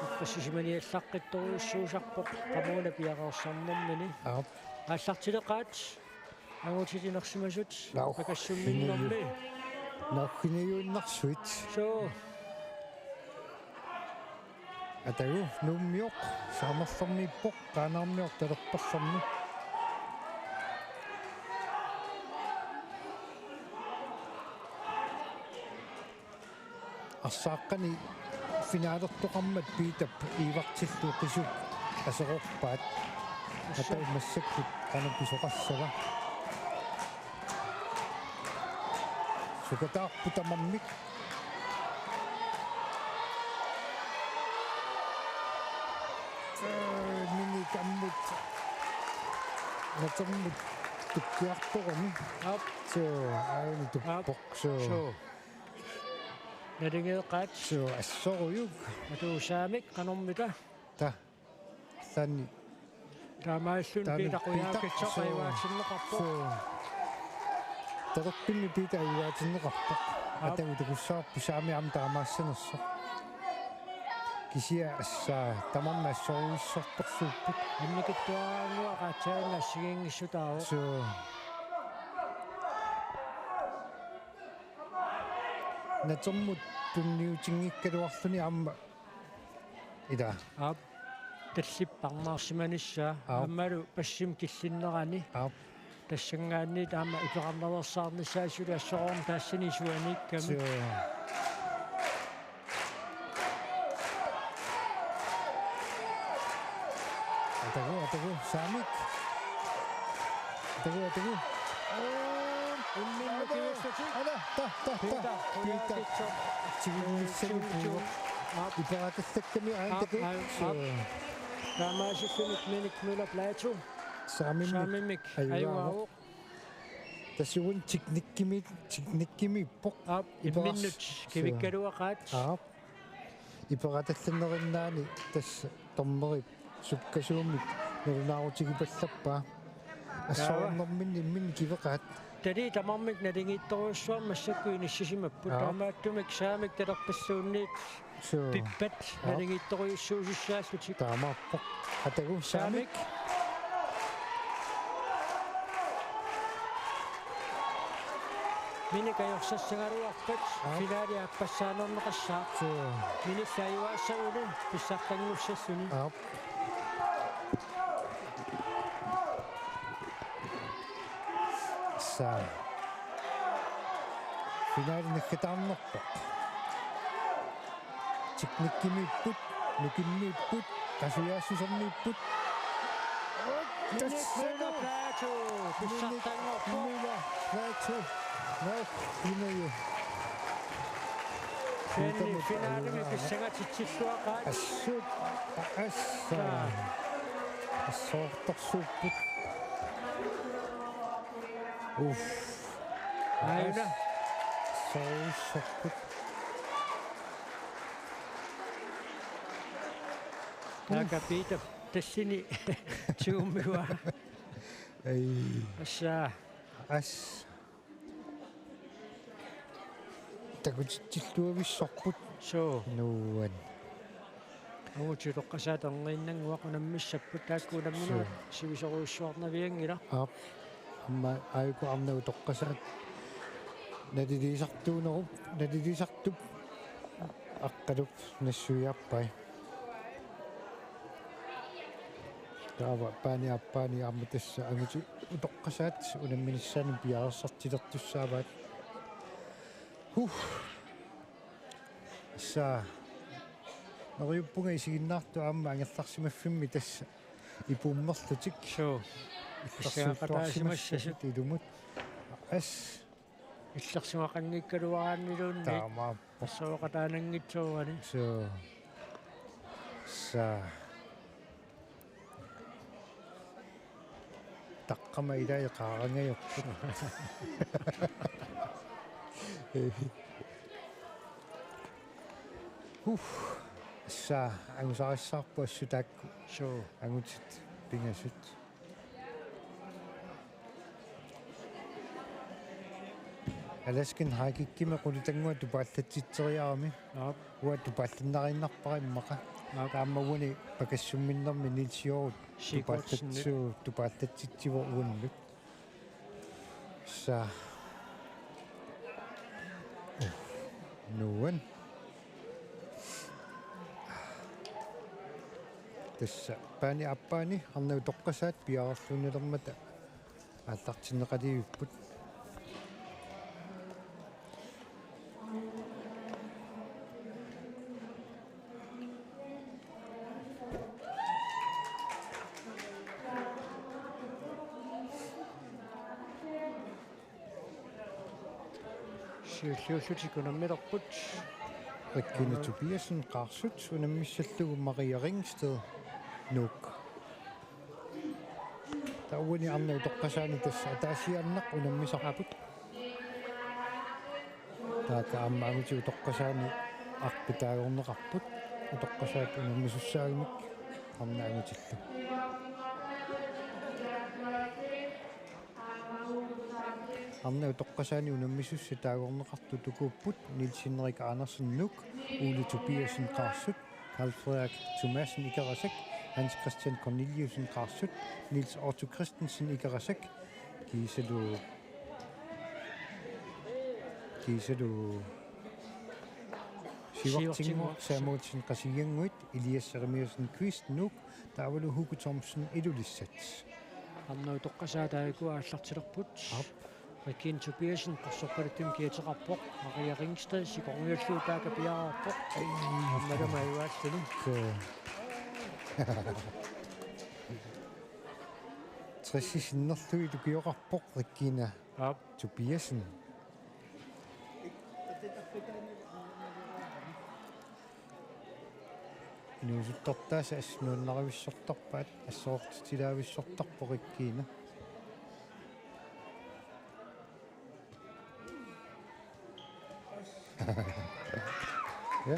S2: appasisimaniallaqqittoruussuusarpoq qamuuna piaqaossarnermini
S1: aap
S2: аллартилеqaat агуутитинерсимасут
S1: Нау.
S2: пакассумминнэрми
S1: naaqhinayuunnarsuit
S2: so
S1: atagu nuummiuq saamerlerniippoq qaanaarmiuq talerparlerni арсааққани финaalертоқармат Peter иивартиллу qisuk асеқорпаат атау массаккут qanapisuqassava сукатаарпутамаммик миникаммут натаммут tukkiartorumi
S2: up
S1: so aani tuppoq
S2: so
S1: so
S2: naringeeqaat
S1: so assoruyuk
S2: atuusaamik qanormita
S1: ta sanni
S2: таамааллун пилақуяакатсоқаюаатсиннеқарпо
S1: таторпинни Peter аюаатиннеқарпоқ атагу такуссаарпу саамиам таамаассанерсо кисиа ассаа тамарна ассоруиссортэрсууппут
S2: анникиттуаангуақатсаанга сигингиссутаавоо
S1: so натсэрмут тунниутингиккалуарлүни аама ида
S2: ап таллиппарнаарсиманиссаа аммалу пассим киллиннерани тассангаанни таама ипеқарнерсаарниссаасули ассорорн таассани суаникками
S1: атагу самик атагу
S2: имминна кивэссати
S1: ала та чигиссалу ипеқаталлакками аантаку
S2: таамаасиффиник миник мула плаату
S1: самимик
S2: аюаавоо
S1: тассуун тикниккими пок
S2: ап имминнут кивиккалуақаат
S1: ипеқаталланериннаани тасса тормери суккасуумик нерунаарутигипаллаппаа ассоорнэрминни иммин кивеқаат
S2: тали тамармик налингиитторуссуар массакку иниссисимаппут таамааттумик саамик талерпассуунниит пиппат налингиитторуйуссуусуссааллутик
S1: таамааппоқ атагу саамик
S2: миникаёрсассагалуарпат финаали аппассаанернеқассаа миниссааюаассагули писсартангуссассуни
S1: са финаали наккатаарнерпо тикниккимиппут нукиммииппут касуяассусермииппут
S2: тассана плаату писсартангуарпо
S1: плаату инаю
S2: финаалими писсагатитсиллуақаат
S1: ассут ассоорторсууппут уф
S2: айна
S1: соусоппут
S2: накапита тассини чууммиуа
S1: ай
S2: асса
S1: такутиллуависсорпут
S2: соо
S1: нуан
S2: уутилоққасаатернеиннангуақ унаммиссаппут тааккуунаммуна сивисоруиссуарнавиангила
S1: амма айку амнау тоққасаат налилисартуп аққалуп нассуиарпай таава паани амма тасса ангути утоққасаат унамминиссаани пиарсартилертуссааваат са нариуппунга исигиннаарту аама ангерларсимаффимми тасса ипууммерлутик
S2: соо иллерсимақатаасимассасут
S1: илумут ас
S2: иллерсимақангиккалуарааннилуунни
S1: таамаа
S2: ассооқатаанангитсуугани
S1: so sa таққама илаа қаарангайорпут са ангусариссаарпуассутаакку
S2: соо
S1: ангутит пингасут аласкин хакиккиме қулитангуа тупааллатситсериарами уа тупаалланнариннарпариммақа тааммагуни пакассумминнэрми нилсиорут тупааллатситсивор ууннут са нуан тасса паани аппаани арнау тоққасаат пиарерлунилэрмата ааллартиннеқалиуппут
S2: сиуллиуллутикунаммилерпут
S1: Rikkune Tobiasen qaarsut unammissallugu Maria Ringsted nuuk tauuni arnau toqqasaani tassa ataasiarnaq unammisarput taaka ammaaguti toqqasaani arpitaagorneqarput toqqasaat unammisussaagimik arnaagutillu арнау тоққасаани унаммисусса таагорнеқарту тукууппут Нилсинерик Анерсен нук Ули Тобиасен қаарсут Carl Frederik Thomasen Ikarasek, Hans Christian Corneliusen Karsut, Niels Otto Christensen Ikarasek, Giselu Sivortingor, Samuelsen Kasiyanguit, Elias Remiusen Kvist Nuk, Davulu Hugo Thomsen Idulissats.
S2: Amno toqqasaataagu aallartilerput. Rikin Tobiasen qorsorpalitum kiateqarpoq, Maria Ringsted sikorngiulluutaaka piararpoq. Ammalumaiuaalluni.
S1: Tressisinnerlui tukiorarpoq Rikkina Tobiasen. Nuusuttortaasa asnuunnaravissорtarpaat assoortitilaavissорtarpo Rikkiina.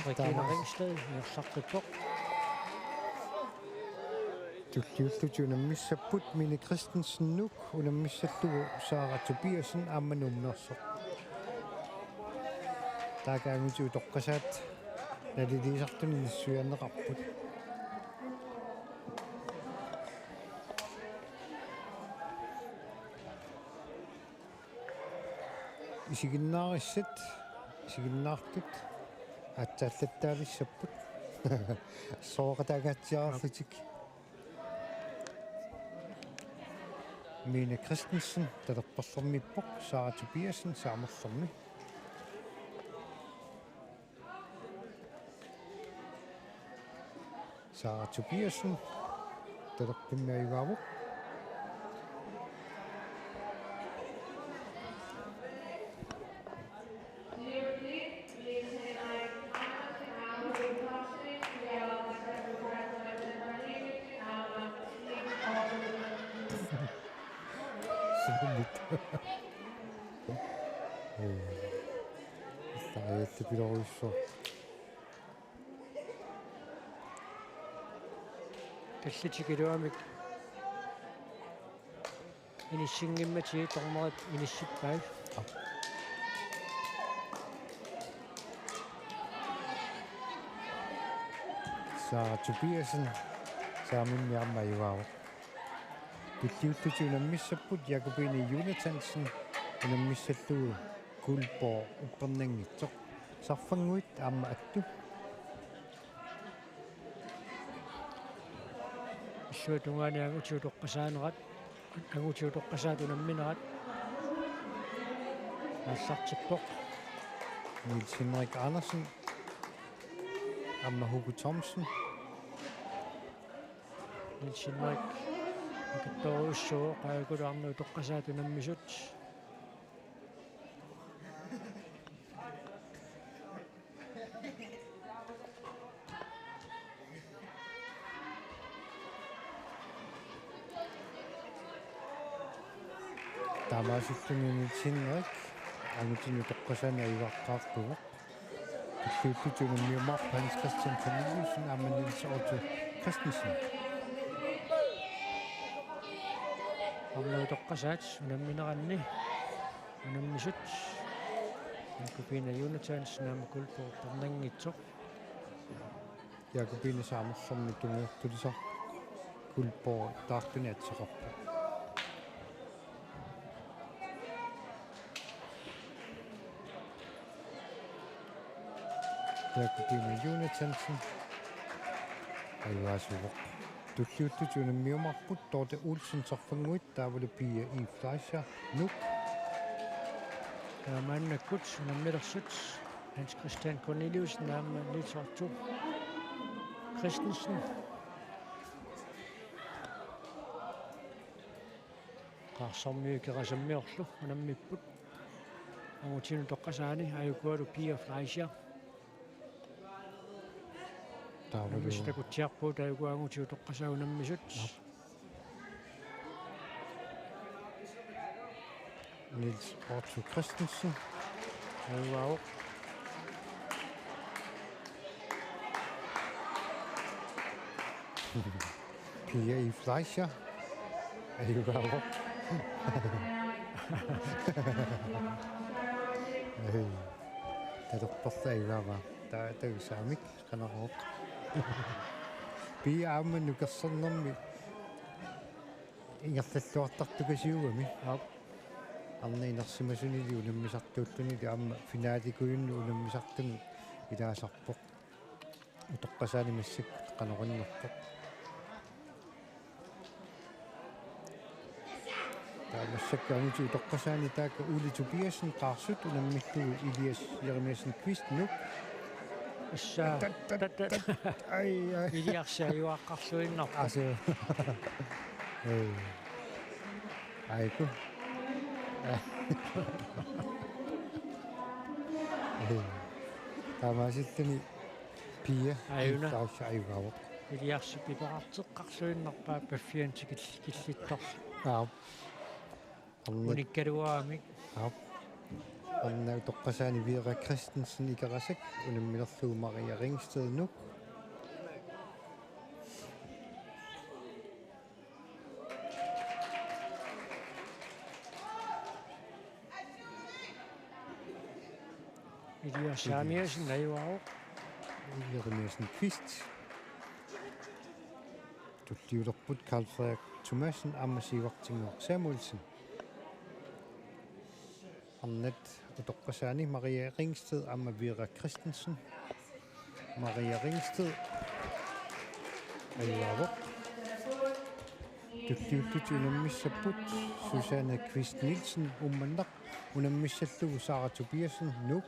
S2: Rikkina Ringsted nersaqqippoq.
S1: Tulliullutunammissapput Mine Christensen Nuk unammissallugu Sara Tobiasen aammanumnersoq. Taakaangutu toqqasaat naliliisartuni nissuyanneqarput. Isiginnaartut атсааллаттаалиссаппут сооqataagatsiararlutik Mine Christensen talerparlormippoq Sara Tobiasen saamerlormi Sara Tobiasen talerpimmiaivaavuq Pilorussu.
S2: Tallitikiluamik inissingimmatii tormarit inissippaag.
S1: Sara Tobiasen saamimmiarmaiuaruq. Pilliuttutunammissapput Jakobine Jonathansen unammissallugu Guldborg uppernangitsoq. Sarfanguit aamma attu.
S2: Issuutungaani angutiutoqqasaanerat angutiutoqqasaatunamminerat аллартиппоқ
S1: Niels Henrik Andersen aamma Hugo Thomsen
S2: Niels Henrik ikattoruussuu qaagulaarnu toqqasaatunammisut
S1: Taamaasulluni Niels Henrik angutinu toqqasaana ivaqqaartugu Pilliuttutunammiumaarp Hans Christian Corneliusen aamma Niels Otto Christensen
S2: amnu toqqasaat unammineranni unammisut Jakobine Jonathansen aamma Guldborg Uppernangitsoq
S1: Jakobine saamerlormi tunguurtulisar Guldborg taartuni atseqarpa Jakobine Jonathansen aivaasuvoq tulliuttutunammiumarput Dorte Olsen sarfanguit taavalu Pia Eve Fleischer Nuk
S2: Mannakkut unammilersut Hans Christian Corneliusen aamma Niels Otto Christensen qaarsormiukerasammiorlu unammipput angutinu toqqasaani ajukualu Pia Fleischer
S1: taavalu
S2: mistakutiarpuut ajukuangutiu toqqasaaunammisut
S1: Niels Otto Christensen
S2: ajuauq
S1: Pia Eve Fleischer aivaavoq talerparla aivaava tausaamik qanaruoq Pia aamman nukersarnermi ingerlalluartartukasiugami.
S2: Au.
S1: Arna inersimasunili unammisartuulluni aamma finaalikuyunnu unammisartumi ilaasarpoq. Utoqqasaani massik qanoqinnerpoq. Taamassakkaamuti utoqqasaani taakka Uuli Tobiasen qaarsut unammillugu Ilias Jeremiasen Kvist nuk.
S2: Issa
S1: Ai ai.
S2: iliarsaayuaqqarsuinner.
S1: Altså. Aiku. Taamaasittani Pia
S2: Ajuna.
S1: Taussaayugaavoq.
S2: Iliarsupipaqarteqqarsuinnerpaa paffiantikil killittor.
S1: Arna
S2: Unikkaluaamik.
S1: Arna utoqqasaani Vera Christensen ikarasak unammilerlugu Maria Ringsted nuk.
S2: Iliarsaamiasen ajuaruq.
S1: Jeremiasen Kvist. Tulliulerput Carl Frederik Thomasen ammasiivartinguaq Samuelsen. Arnat utoqqasaani Maria Ringsted amma Vera Christensen. Maria Ringsted ajuaruq. Tulliulluti unammissapput Susanne Kvist Nielsen ummannaq unammissallugu Sara Tobiasen nuk.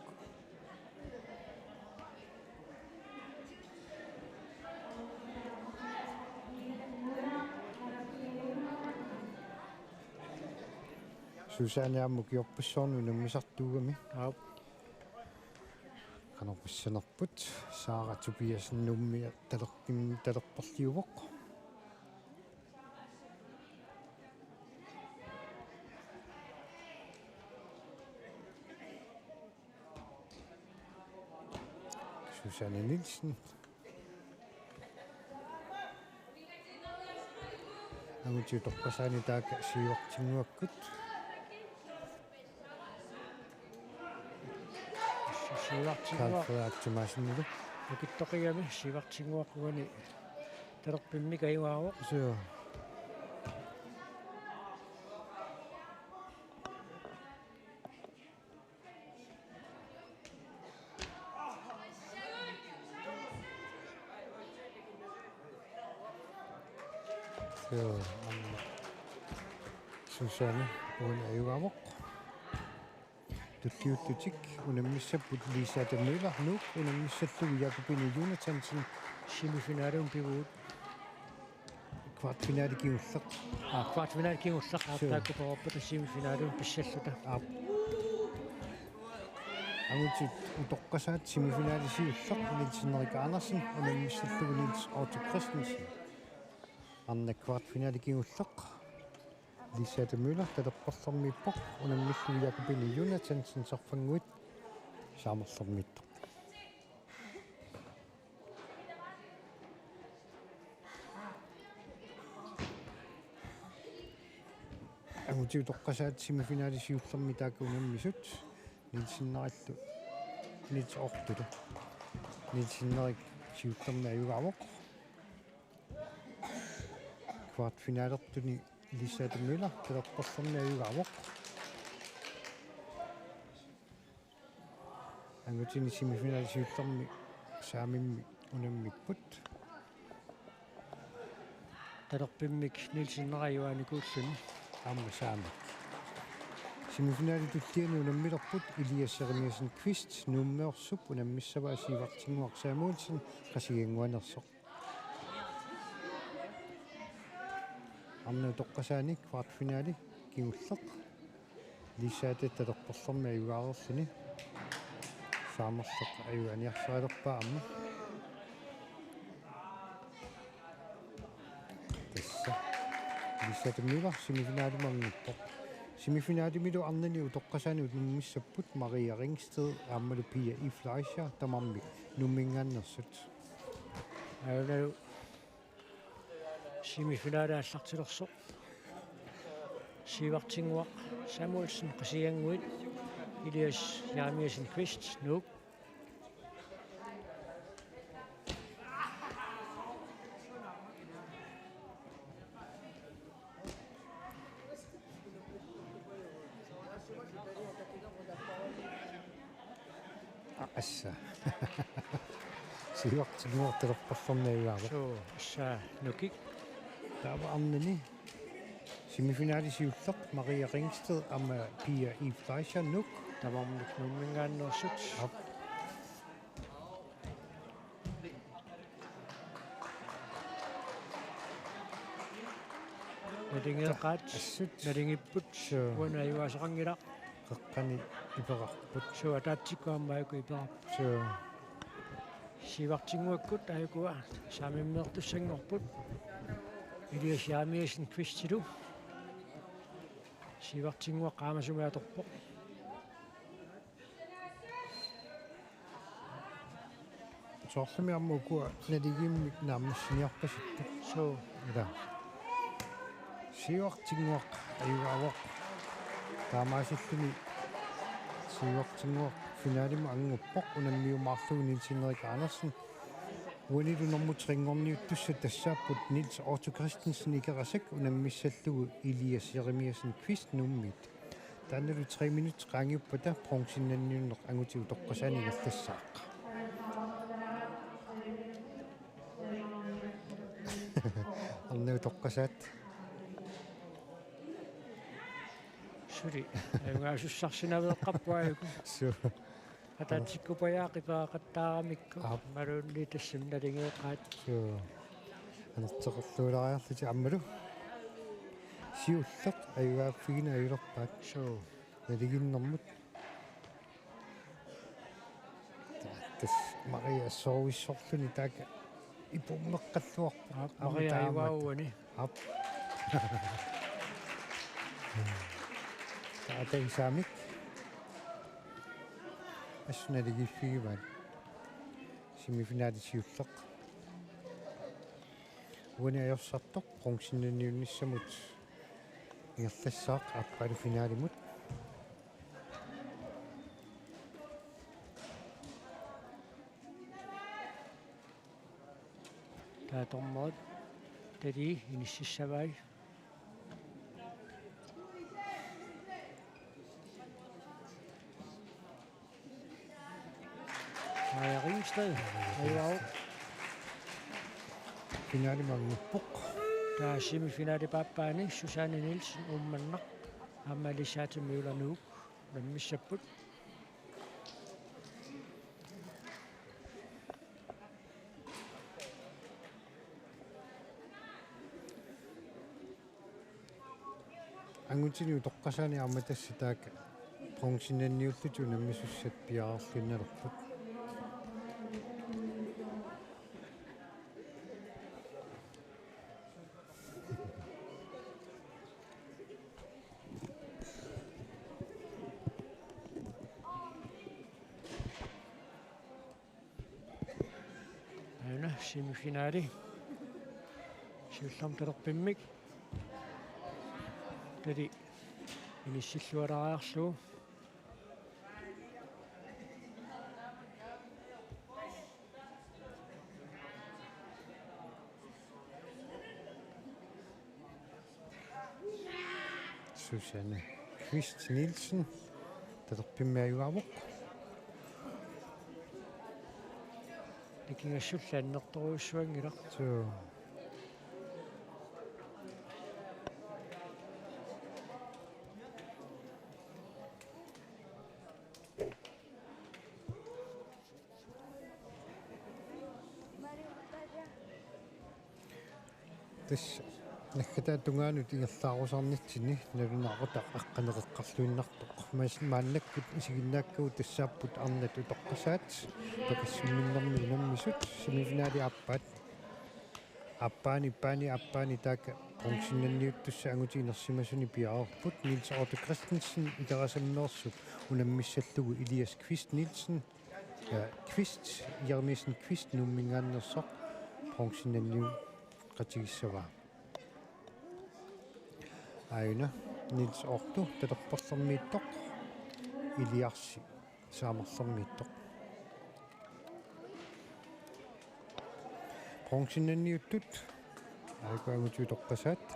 S1: Susanne ammukiorpussornu unammisartuugami.
S2: Au.
S1: Qanorpissanerput Sara Tobiasen nummia talerparliuvoq. Susanne Nielsen. Amuti utoqqasaani taakka siivartinguakkut. Carl
S2: Sivartinguaq.
S1: Frederik Thomasen nu.
S2: Ukittoqiami sivartinguaqugani talerpimmik ajuaruq.
S1: Så Susanne ajuaruq. Tulliullutik unammissapput Lisa de Møller nuk unammissallugu Jakobine Jonathansen
S2: Semifinaalum piguut.
S1: kvartfinaalikigulleq.
S2: Kvartfinaal kingullaq aataakkuperoppat semifinaalum pissalluta.
S1: Amuti utoqqasaat semifinaalisiulleq Nielsen-Erik Andersen unammissallugu Niels Otto Christensen. Arna kvartfinaalikigulleq Lisa de Møller talerparlarmippoq unammissallugu Jakobine Jonathansen sarfanguit saamerlarmittoq. Amuti utoqqasaat semifinaalisiullermi taakka unammisut Nielsen-Erik Niels Ortulu. Nielsen-Erik siullermi ajugaavoq. Kvartfinaalertuni Lisa de Møller talerparlarmi ajugaavoq. Angutini semifinaalisiullermi saamimmi unammipput.
S2: Talerpimmik Nielsen-Nerajuanikuulluni.
S1: Amma saamik. Semifinaalitulliani unammilerput Ilias Jeremiasen Kvist nummeorsup unammissavaasiivartinguaq Samuelsen qasiganguanersoq. Arna utoqqasaani kvartfinaali kigulleq. Lisaate talerparlarmi ajugaarerluni. Saamerleq ajuaniarsalerpaa amma. Tassa. Lisa de Møller semifinaalimangippoq. Semifinaalimilu arnani utoqqasaani unammissapput Maria Ringsted aammalu Pia I. Fleischer tamarmik nummingaannersut.
S2: Ajunalu semifinaalaallartilersoq. Sivartinguaq Samuelsen qasiganguit. Ilias Jeremiasen Kvist nuk.
S1: асса сиуартигуартелерпарлэрнаюаава
S2: so sa nukik
S1: таава арнани семифиналисиуллеқ Мария Рингстед ама Pia Eve Fleischer нук
S2: tamamnik nummingaannersut
S1: ап
S2: nadingeeqaat
S1: ассут
S2: nadingipput uanayuasaqangila
S1: қеққани иперарпут
S2: so ataatsikkuammaaiku iperap
S1: so
S2: sivartinguakkut aayukua saamimmeertussangorput илиасиамиасин квистилу sivartinguа qaamasumiatorpoq
S1: соорлами аммукуа налигиммик нааммассиниарпаситту
S2: so
S1: ила сиуартигуақ аюгаавоқ таамаасиллуми сиуартигуақ финалима ангуппоқ унаммиумаарлугу Нилс-Henrik Andersen уанилунэрмутрингорниуттусса тассааппут Нилс Otto Christensen икерасак унаммиссаллугу Илиас Jeremiasen Kvist нуммит таанналу 3 минут qaangiuppata pronsinanniunneq angutiu toqqasaani галлассааққа арнау тоqqасаат
S2: suli ayungaasussarsinavеэққарпуаюку
S1: су
S2: атаатсиккупаяақипаақаттаарамикку
S1: Ап.
S2: малуунни тассам налингеэққаат
S1: су анертеқерлуулариарлути аммалу сиуллеқ аюгааффигина аюлерпаат
S2: so
S1: налигиннэрмут тас Мария соовиссорлуни таaka ипуммеққаллуарпу
S2: Maria ayuauani
S1: ап таатагисаамик ассуналигиффигиваат семифиналисиуллеқ уаниаёрсартоқ пронсиннаниунниссамут иерлассаақ аппали финалимут
S2: taatormeret tali inississavai Maja Ringsted ayuau
S1: финалимагнуппоқ
S2: taa semifinale paappaani Susanne Nielsen ummanneq ammalisaatimiulanuuk nammissapput
S1: ангутиниу тоққасаани амматасса таaka пронсиннанниуллуту наммисуссат пиаараллунналерпут
S2: ayuna semifinale siullartalerpimmik tali inissillualaraarlu
S1: Susanne Kvist Nielsen татерпиммиаюгаавоқ
S2: ikingassullannertoruussuangila
S1: so тас наггатаатунгаанут ингерлаарусарнитсини налунаарута аққанеққарлуиннартоқ мааннаккут исигиннааккагу тассааппут арнат утоққасаат пакассимминнэрми унаммисут семифинаали аппаани таaka пронсиннанниуттусса ангутиинерсимасуни пиаарпут Нилс Otto Christensen икерасаммеерсут унаммиссаллугу Илиас Kvist Nielsen Kvist Jeremiasen Kvist нуммингааннерсоқ пронсиннанниу qatigissavaa aina Nils Otto talerparlermiittoq iliarsi saamarlermiittoq pronsinanniuttut aikuangutiutoqqasaat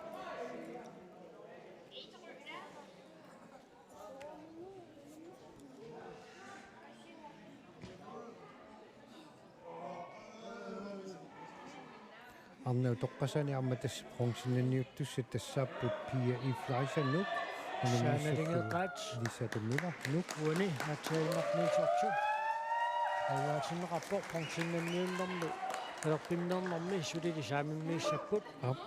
S1: арнау тоққасаани арма тасс бронзиннанниуттусса тассааппут пия и флайша нук
S2: сааналингеқаат
S1: лисатамила нук
S2: уани атсаимарнисорту аваатинеқарпо бронзиннанниуллерми талерпиннернэрми сулили саамиммииссаппут
S1: ап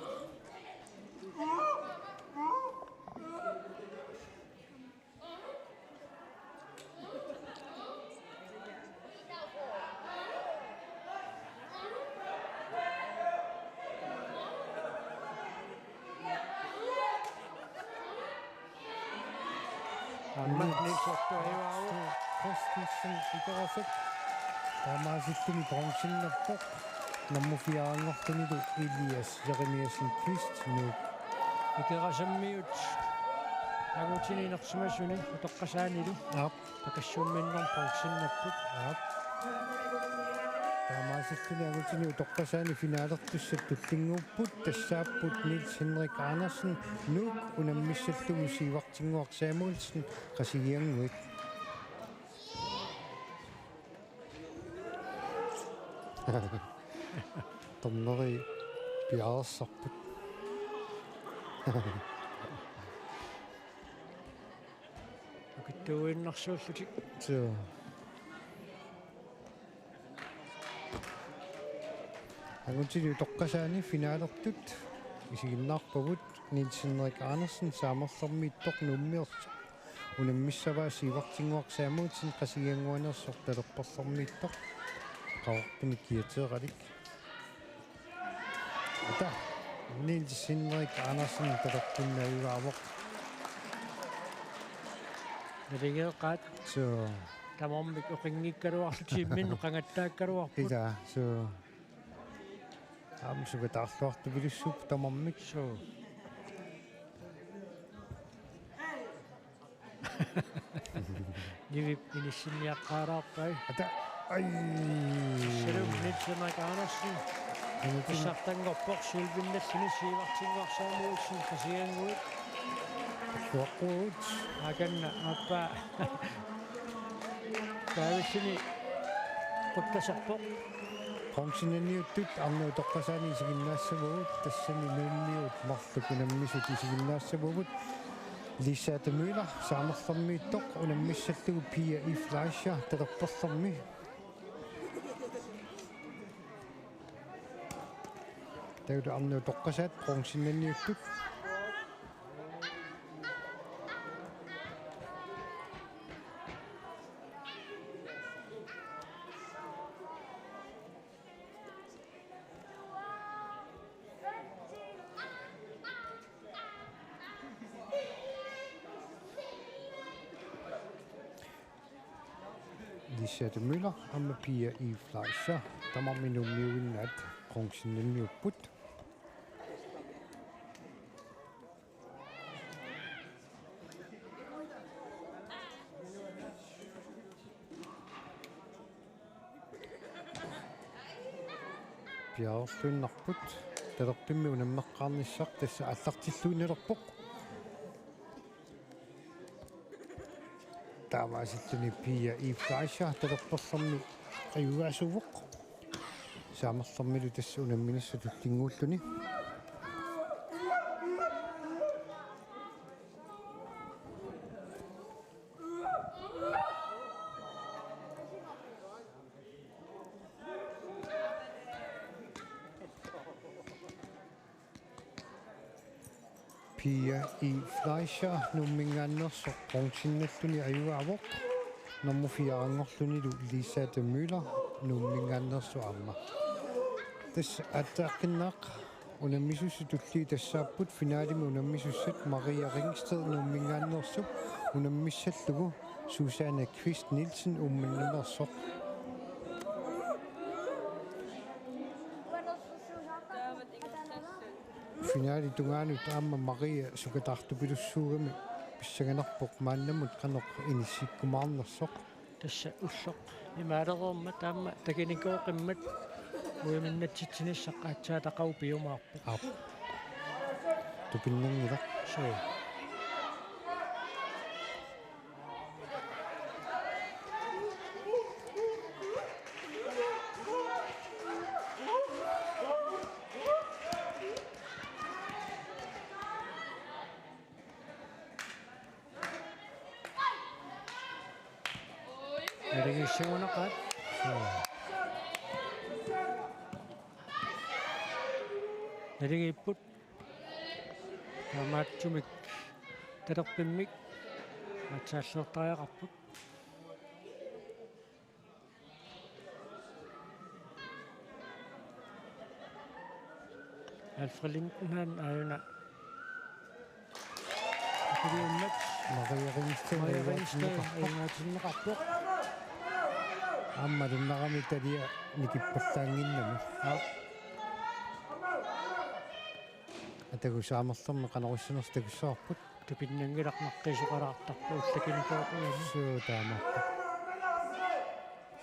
S2: амманнисорту аюару
S1: Christensen икерасак таамааситтуми бронзиннерпоқ наммуфиаангортунилу Elias Jeremiasen Kvist нук
S2: икерасаммиут агутининерсимасуни утоққасаанилу
S1: ап
S2: такассуумминнер бронзиннаппут
S1: ап таамааситтуни агутини утоққасаани финаалертуссат туллингууппут тассааппут Nils Henrik Andersen нук унаммиссаллугу сивартингуар Samuelsen қасигиангуит томнери пиаарсарпут
S2: акиттууиннэрсууллутик
S1: so агутини тоққасаани финаалертут исигиннаарпагут Nils Henrik Andersen saamерлэрмииттоқ нуммиерсо унаммиссаваа сивартингуар Samuelsen қасигиангуанерсор талерперлэрмииттоқ qawqtumi kiateeralik ata Nils Henrik Andersen talerpunnaayuaavoq
S2: налигеқаат
S1: so
S2: тамармик оқингиккалуарлутиммин қангаttaakkaluарпут
S1: ida so амсуга таарлуартупилуссуп тамармик
S2: so нивип иниссинниаққаалаарпай
S1: ата ай
S2: сэрум Nils Andersen писсартангорпоқ силвинналлуни сивартингуарсаамуутсин қасиангуит
S1: суаққуут
S2: аканна аппа таависсини қуттасарпоқ
S1: бронзиннанниуттут арнау тоққасаани исигиннаассавгут тассани нууммиут марлукунаммисут исигиннаассавгут Lisa Müller saamерлэрмииттоқ унаммиссаллугу Pia и Fleischer талерперлэрми тауду арнау тоққасаат бронзиннанниуттут Lisa Müller amma Pia i Fleischer tamarminummiuinnaat bronzиннанниуппут пиарлуиннарпут талерпимми унаммеққарниссақ тасса аллартиллуинилерпоқ таамааситтуни Pia и Fleischer талерперлэрми аюгаасувоқ saamерлэрмилу тасса унамминассутуллингууллуни Pia i Fleischer nummingaannersoq bronzинналлуни аюгаавоқ нормуфиаангорлуни Lisa Müller nummingaannersu арма тасса аттааққиннаақ унаммисусси туллии тассааппут финаалими унаммисуссат Maria Ringsted nummingaannersup унаммиссаллугу Susanne Kvist Nielsen умминнерсоқ финаали тунгаанут аама Maria сукатаартупилуссуугами писсаганерпоқ мааннамут канеқ иниссиккумаарнерсоқ
S2: тасса уллоқ имаалерерма таама такиникооқиммат уиминнатситсиниссаққаатсаа тақау пиумаарпу
S1: ап тупиннангила
S2: so Naligissuunaqat naligiipput taamaatsumik talerpimmik matsaallortariaqarput Alfred Lindenhan ajuna Akiliummat Mariarinsteqarpuq
S1: аммалуннарами талиа никиппаллаангиннами атагусаамерлэрми канаруссунерс тагуссаарпут
S2: тупиннангиларнаққисоқалаартарпу уллакинитооқуями
S1: суутаамаарпут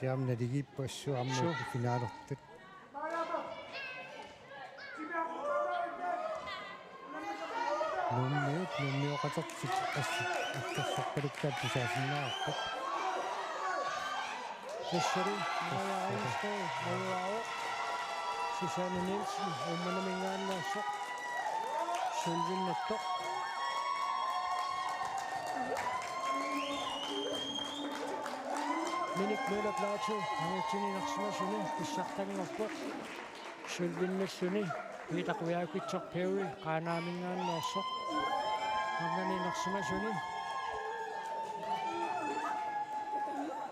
S1: сиамна лигиппа ассуарма финаалертут нуммиоқатертик ассарпалуккаат тисаасиннаарпут
S2: Сessari Mariarinsteq Mariao Susanne Nielsen умманамингааннаасоқ сулвиннаттоқ Minik Møller Plateau Angutininersumasuни pissartangorput сулвинналлуни питақуяакитсоқ пеуи қаанаамингааннаасоқ арнаниnersumasuни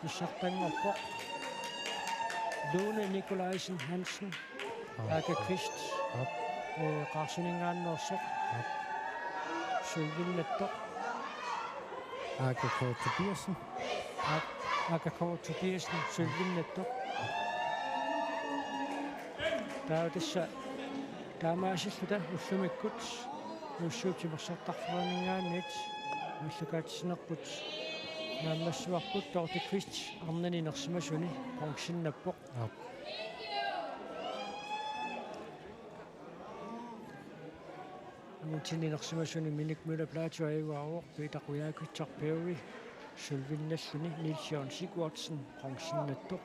S2: pissartangorpoq Lone Nicolaisen Hansen Ake Kvist qaarsuningaannersoq sulvinnattoq
S1: Ake Tobiasen
S2: Ake Tobiasen sulvinnattoq tautissa taamaasилluta уллумиккут нуссуутимерсартарферанигааннит уллукаатсинерпут наамассуарпут Dorte Kvist арнаниnersumasuни пенсиннаппоқ Angutininersumasuни Minik Møller Plateau аюаавоқ питақуяакутсарпиуи сулвинналлуни Nils-Jørgen Sigurdsson пенсиннаттоқ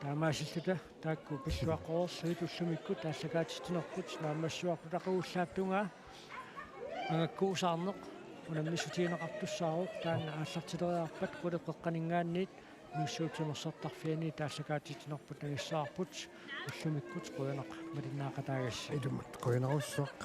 S2: таамаасиллута таакку пиллуаққорсуит уллумиккут тааллагаатитинерпут наамассуарпут ақууллааттунгаа ангаккуусаарнеқ унаммисутиинеқартуссааруq таана ааллартилериарпат қулеққеққанингаанниит нуссуутимерсартарфиани тааллагаатитинерпут нагиссаарпут уллумиккут қуянеқ малиннаақатаагасса
S1: илумат қуянеруссоқ